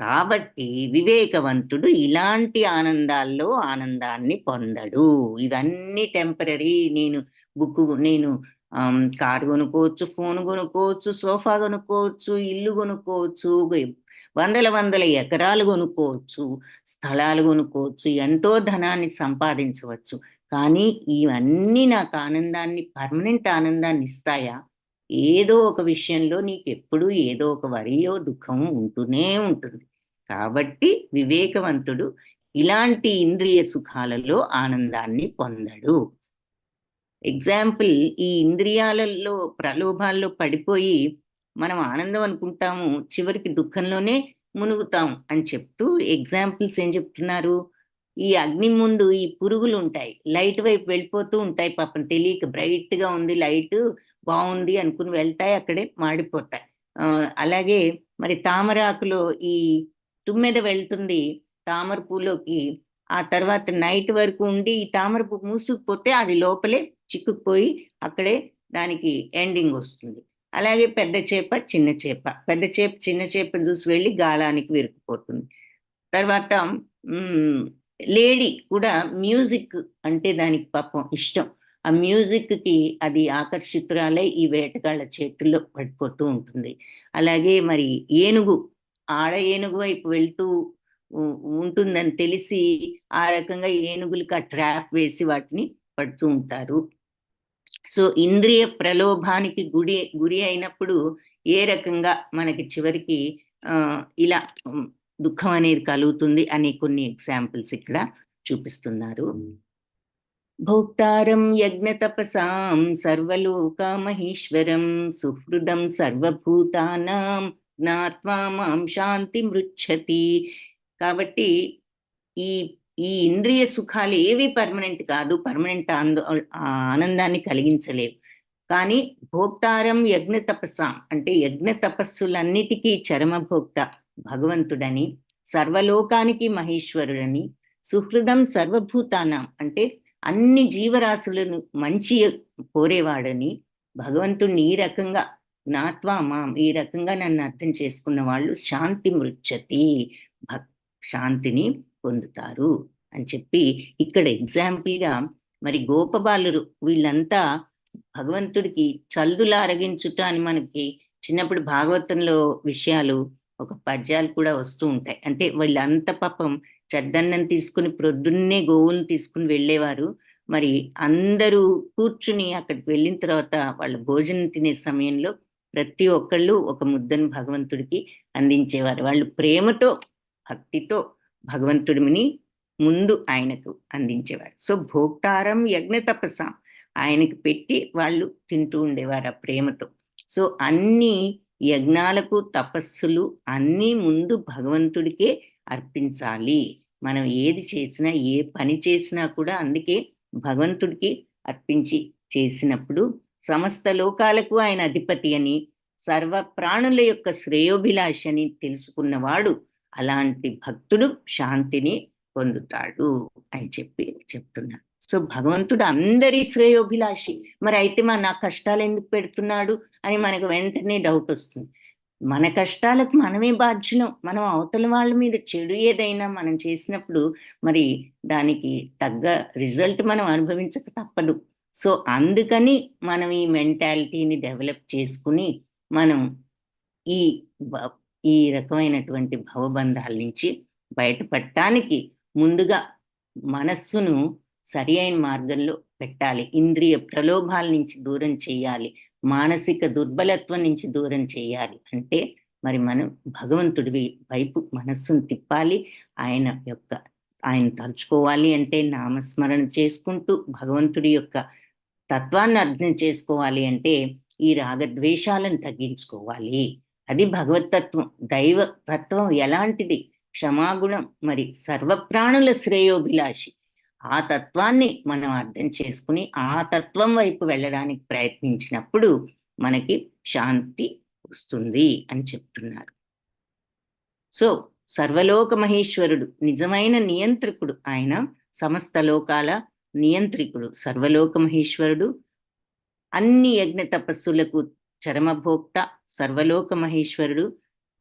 కాబట్టి వివేకవంతుడు ఇలాంటి ఆనందాల్లో ఆనందాన్ని పొందడు. ఇవన్నీ టెంపరరీ. నేను కారు కొనుక్కోవచ్చు, ఫోన్ కొనుక్కోవచ్చు, సోఫా కొనుక్కోవచ్చు, ఇల్లు కొనుక్కోవచ్చు, వందల ఎకరాలు కొనుక్కోవచ్చు, స్థలాలు కొనుక్కోవచ్చు, ఎంతో ధనాన్ని సంపాదించవచ్చు. కానీ ఇవన్నీ నాకు ఆనందాన్ని, పర్మనెంట్ ఆనందాన్ని ఇస్తాయా? ఏదో ఒక విషయంలో నీకు ఎప్పుడూ ఏదో ఒక వరియో దుఃఖమో ఉంటూనే ఉంటుంది. కాబట్టి వివేకవంతుడు ఇలాంటి ఇంద్రియ సుఖాలలో ఆనందాన్ని పొందడు. ఎగ్జాంపుల్, ఈ ఇంద్రియాలలో ప్రలోభాల్లో పడిపోయి మనం ఆనందం అనుకుంటాము, చివరికి దుఃఖంలోనే మునుగుతాం అని చెప్తూ ఎగ్జాంపుల్స్ ఏం చెప్తున్నారు? ఈ అగ్ని ముందు ఈ పురుగులు ఉంటాయి, లైట్ వైపు వెళ్ళిపోతూ ఉంటాయి, పాపం తెలియక. బ్రైట్గా ఉంది లైట్, బాగుంది అనుకుని వెళ్తాయి, అక్కడే మాడిపోతాయి. అలాగే మరి తామరాకులో ఈ తుమ్మెద వెళ్తుంది తామర పూలోకి, ఆ తర్వాత నైట్ వరకు ఉండి ఈ తామర పువ్వు మూసుకుపోతే అది లోపలే చిక్కుకుపోయి అక్కడే దానికి ఎండింగ్ వస్తుంది. అలాగే పెద్ద చేప చిన్న చేప, పెద్ద చేప చిన్న చేప చూసి వెళ్ళి గాలానికి విరుక్కుపోతుంది. తర్వాత లేడీ కూడా మ్యూజిక్ అంటే దానికి పాపం ఇష్టం. ఆ మ్యూజిక్కి అది ఆకర్షితురాలై ఈ వేటగాళ్ళ చేతుల్లో పడిపోతూ ఉంటుంది. అలాగే మరి ఏనుగు, ఆడ ఏనుగు వైపు వెళ్తూ ఉంటుందని తెలిసి ఆ రకంగా ఏనుగులకి ఆ ట్రాప్ వేసి వాటిని పడుతూ ఉంటారు. సో ఇంద్రియ ప్రలోభానికి గురి అయినప్పుడు ఏ రకంగా మనకి చివరికి ఇలా దుఃఖం అనేది కలుగుతుంది అనే కొన్ని ఎగ్జాంపుల్స్ ఇక్కడ చూపిస్తున్నారు. భోక్తారం యజ్ఞ తపసాం సర్వలోక మహేశ్వరం సుహృదం సర్వభూతానాం జ్ఞాత్వా మాం శాంతి మృచ్చతి. కాబట్టి ఈ ఇంద్రియ సుఖాలు ఏవి పర్మనెంట్ కాదు, పర్మనెంట్ ఆనందాన్ని కలిగించలేవు. కానీ భోక్తారం యజ్ఞ తపస్సాం అంటే యజ్ఞ తపస్సులన్నిటికీ చరమభోక్త భగవంతుడని, సర్వలోకానికి మహేశ్వరుడని, సుహృదం సర్వభూతానాం అంటే అన్ని జీవరాశులను మంచి కోరేవాడని, భగవంతుడిని ఈ రకంగా జ్ఞాత్వా మాం ఈ రకంగా నన్ను అర్థం చేసుకున్న వాళ్ళు శాంతి మృచ్చతి శాంతిని పొందుతారు అని చెప్పి ఇక్కడ ఎగ్జాంపుల్గా మరి గోపబాలురు వీళ్ళంతా భగవంతుడికి చల్దులా అరగించుట అని మనకి చిన్నప్పుడు భాగవతంలో విషయాలు, ఒక పద్యాలు కూడా వస్తూ ఉంటాయి. అంటే వీళ్ళంతా పాపం చద్దన్నం తీసుకుని ప్రొద్దున్నే గోవులను తీసుకుని వెళ్ళేవారు. మరి అందరూ కూర్చుని అక్కడికి వెళ్ళిన తర్వాత వాళ్ళ భోజనం తినే సమయంలో ప్రతి ఒక్కళ్ళు ఒక ముద్దను భగవంతుడికి అందించేవారు. వాళ్ళు ప్రేమతో భక్తితో భగవంతుడిని ముందు ఆయనకు అందించేవారు. సో భోక్తారం యజ్ఞ తపస్సాం ఆయనకి పెట్టి వాళ్ళు తింటూ ఉండేవారు ఆ ప్రేమతో. సో అన్ని యజ్ఞాలకు తపస్సులు అన్నీ ముందు భగవంతుడికే అర్పించాలి. మనం ఏది చేసినా ఏ పని చేసినా కూడా అందుకే భగవంతుడికి అర్పించి చేసినప్పుడు సమస్త లోకాలకు ఆయన అధిపతి అని, సర్వ ప్రాణుల యొక్క శ్రేయోభిలాషి అని తెలుసుకున్నవాడు అలాంటి భక్తుడు శాంతిని పొందుతాడు అని చెప్తున్నాడు. సో భగవంతుడు అందరి శ్రేయోభిలాషి. మరి అయితే నా కష్టాలు ఎందుకు పెడుతున్నాడు అని మనకు వెంటనే డౌట్ వస్తుంది. మన కష్టాలకు మనమే బాధ్యులం. మనం అవతల వాళ్ళ మీద చెడు ఏదైనా మనం చేసినప్పుడు మరి దానికి తగ్గ రిజల్ట్ మనం అనుభవించక తప్పదు. సో అందుకని మనం ఈ మెంటాలిటీని డెవలప్ చేసుకుని మనం ఈ రకమైనటువంటి భవబంధాల నుంచి బయటపడటానికి ముందుగా మనస్సును సరి అయిన మార్గంలో పెట్టాలి. ఇంద్రియ ప్రలోభాల నుంచి దూరం చేయాలి, మానసిక దుర్బలత్వం నుంచి దూరం చేయాలి. అంటే మరి మనం భగవంతుడి వైపు మనస్సును తిప్పాలి. ఆయన తలుచుకోవాలి అంటే నామస్మరణ చేసుకుంటూ భగవంతుడి యొక్క తత్వాన్ని అర్థం చేసుకోవాలి అంటే ఈ రాగద్వేషాలను తగ్గించుకోవాలి. అది భగవతత్వం. దైవ తత్వం ఎలాంటిది? క్షమాగుణం, మరి సర్వప్రాణుల శ్రేయోభిలాషి. ఆ తత్వాన్ని మనం అర్థం చేసుకుని ఆ తత్వం వైపు వెళ్ళడానికి ప్రయత్నించినప్పుడు మనకి శాంతి వస్తుంది అని చెప్తున్నారు. సో సర్వలోక మహేశ్వరుడు, నిజమైన నియంత్రకుడు ఆయన, సమస్త లోకాల నియంత్రికుడు, సర్వలోక మహేశ్వరుడు, అన్ని యజ్ఞ తపస్సులకు చరమభోక్త, సర్వలోక మహేశ్వరుడు,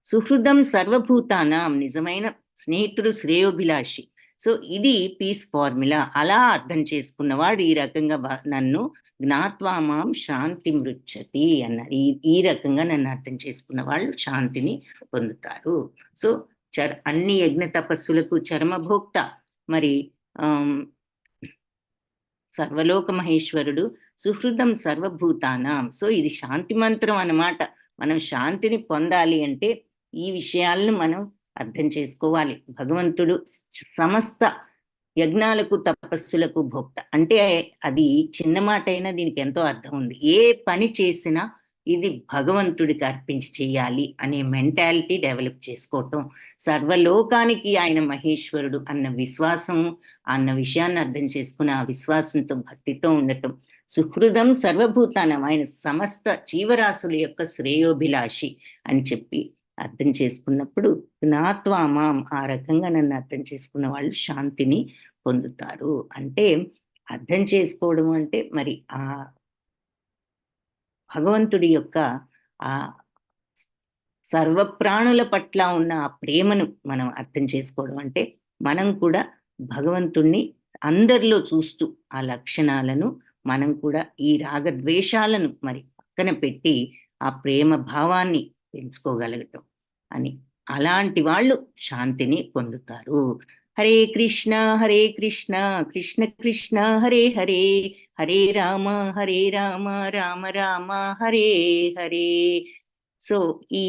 సుహృదం సర్వభూతానాం, నిజమైన స్నేహితుడు, శ్రేయోభిలాషి. సో ఇది పీస్ ఫార్ములా. అలా అర్థం చేసుకున్నవాడు ఈ రకంగా నన్ను జ్ఞాత్వా మాం శాంతి మృచ్చతి అన్నారు. ఈ రకంగా నన్ను అర్థం చేసుకున్న వాళ్ళు శాంతిని పొందుతారు. సో అన్ని యజ్ఞ తపస్సులకు చరమభోక్త, మరి సర్వలోక మహేశ్వరుడు, సుహృదం సర్వభూతానాం. సో ఇది శాంతి మంత్రం అన్నమాట. మనం శాంతిని పొందాలి అంటే ఈ విషయాలను మనం అర్థం చేసుకోవాలి. భగవంతుడు సమస్త యజ్ఞాలకు తపస్సులకు భోక్త అంటే అది చిన్న మాట అయినా దీనికి ఎంతో అర్థం ఉంది. ఏ పని చేసినా ఇది భగవంతుడికి అర్పించి చేయాలి అనే మెంటాలిటీ డెవలప్ చేసుకోవటం, సర్వలోకానికి ఆయన మహేశ్వరుడు అన్న విశ్వాసం, అన్న విషయాన్ని అర్థం చేసుకుని ఆ విశ్వాసంతో భక్తితో ఉండటం, సుహృదం సర్వభూతానం, ఆయన సమస్త జీవరాశుల యొక్క శ్రేయోభిలాషి అని చెప్పి అర్థం చేసుకున్నప్పుడు జ్ఞాత్వా మాం, ఆ రకంగా నన్ను అర్థం చేసుకున్న వాళ్ళు శాంతిని పొందుతారు. అంటే అర్థం చేసుకోవడం అంటే మరి ఆ భగవంతుడి యొక్క ఆ సర్వప్రాణుల పట్ల ఉన్న ఆ ప్రేమను మనం అర్థం చేసుకోవడం అంటే మనం కూడా భగవంతుణ్ణి అందరిలో చూస్తూ ఆ లక్షణాలను మనం కూడా ఈ రాగద్వేషాలను మరి పక్కన పెట్టి ఆ ప్రేమ భావాన్ని పెంచుకోగలగటం అని, అలాంటి వాళ్ళు శాంతిని పొందుతారు. హరే కృష్ణ కృష్ణ కృష్ణ హరే హరే, హరే రామ రామ రామ హరే హరే. సో ఈ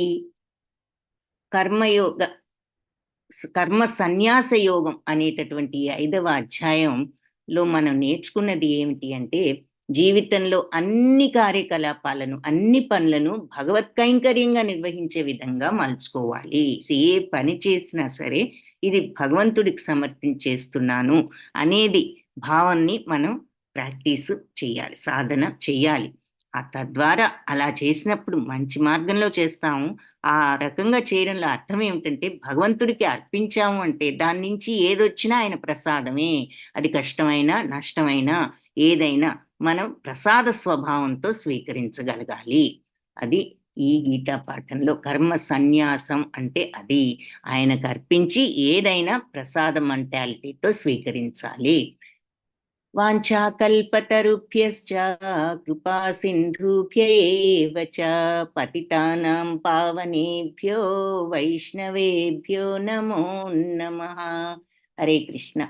కర్మ సన్యాస యోగం అనేటటువంటి 5వ అధ్యాయంలో మనం నేర్చుకున్నది ఏమిటి అంటే, జీవితంలో అన్ని కార్యకలాపాలను, అన్ని పనులను భగవత్ కైంకర్యంగా నిర్వహించే విధంగా మలుచుకోవాలి. ఏ పని చేసినా సరే ఇది భగవంతుడికి సమర్పించేస్తున్నాను అనేది భావాన్ని మనం ప్రాక్టీస్ చేయాలి, సాధన చేయాలి. తద్వారా అలా చేసినప్పుడు మంచి మార్గంలో చేస్తాము. ఆ రకంగా చేయడంలో అర్థం ఏమిటంటే, భగవంతుడికి అర్పించాము అంటే దాని నుంచి ఏదొచ్చినా ఆయన ప్రసాదమే. అది కష్టమైనా నష్టమైనా ఏదైనా మనం ప్రసాద స్వభావంతో స్వీకరించగలగాలి. అది ఈ గీతా పాఠంలో కర్మ సన్యాసం అంటే అది. ఆయనకు అర్పించి ఏదైనా ప్రసాద మెంటాలిటీతో స్వీకరించాలి. వాంఛాకల్పతరుభ్యశ్చ కృపా సింధుభ్య ఏవ చ పతితానాం పావనేభ్యో వైష్ణవేభ్యో నమో నమః. హరే కృష్ణ.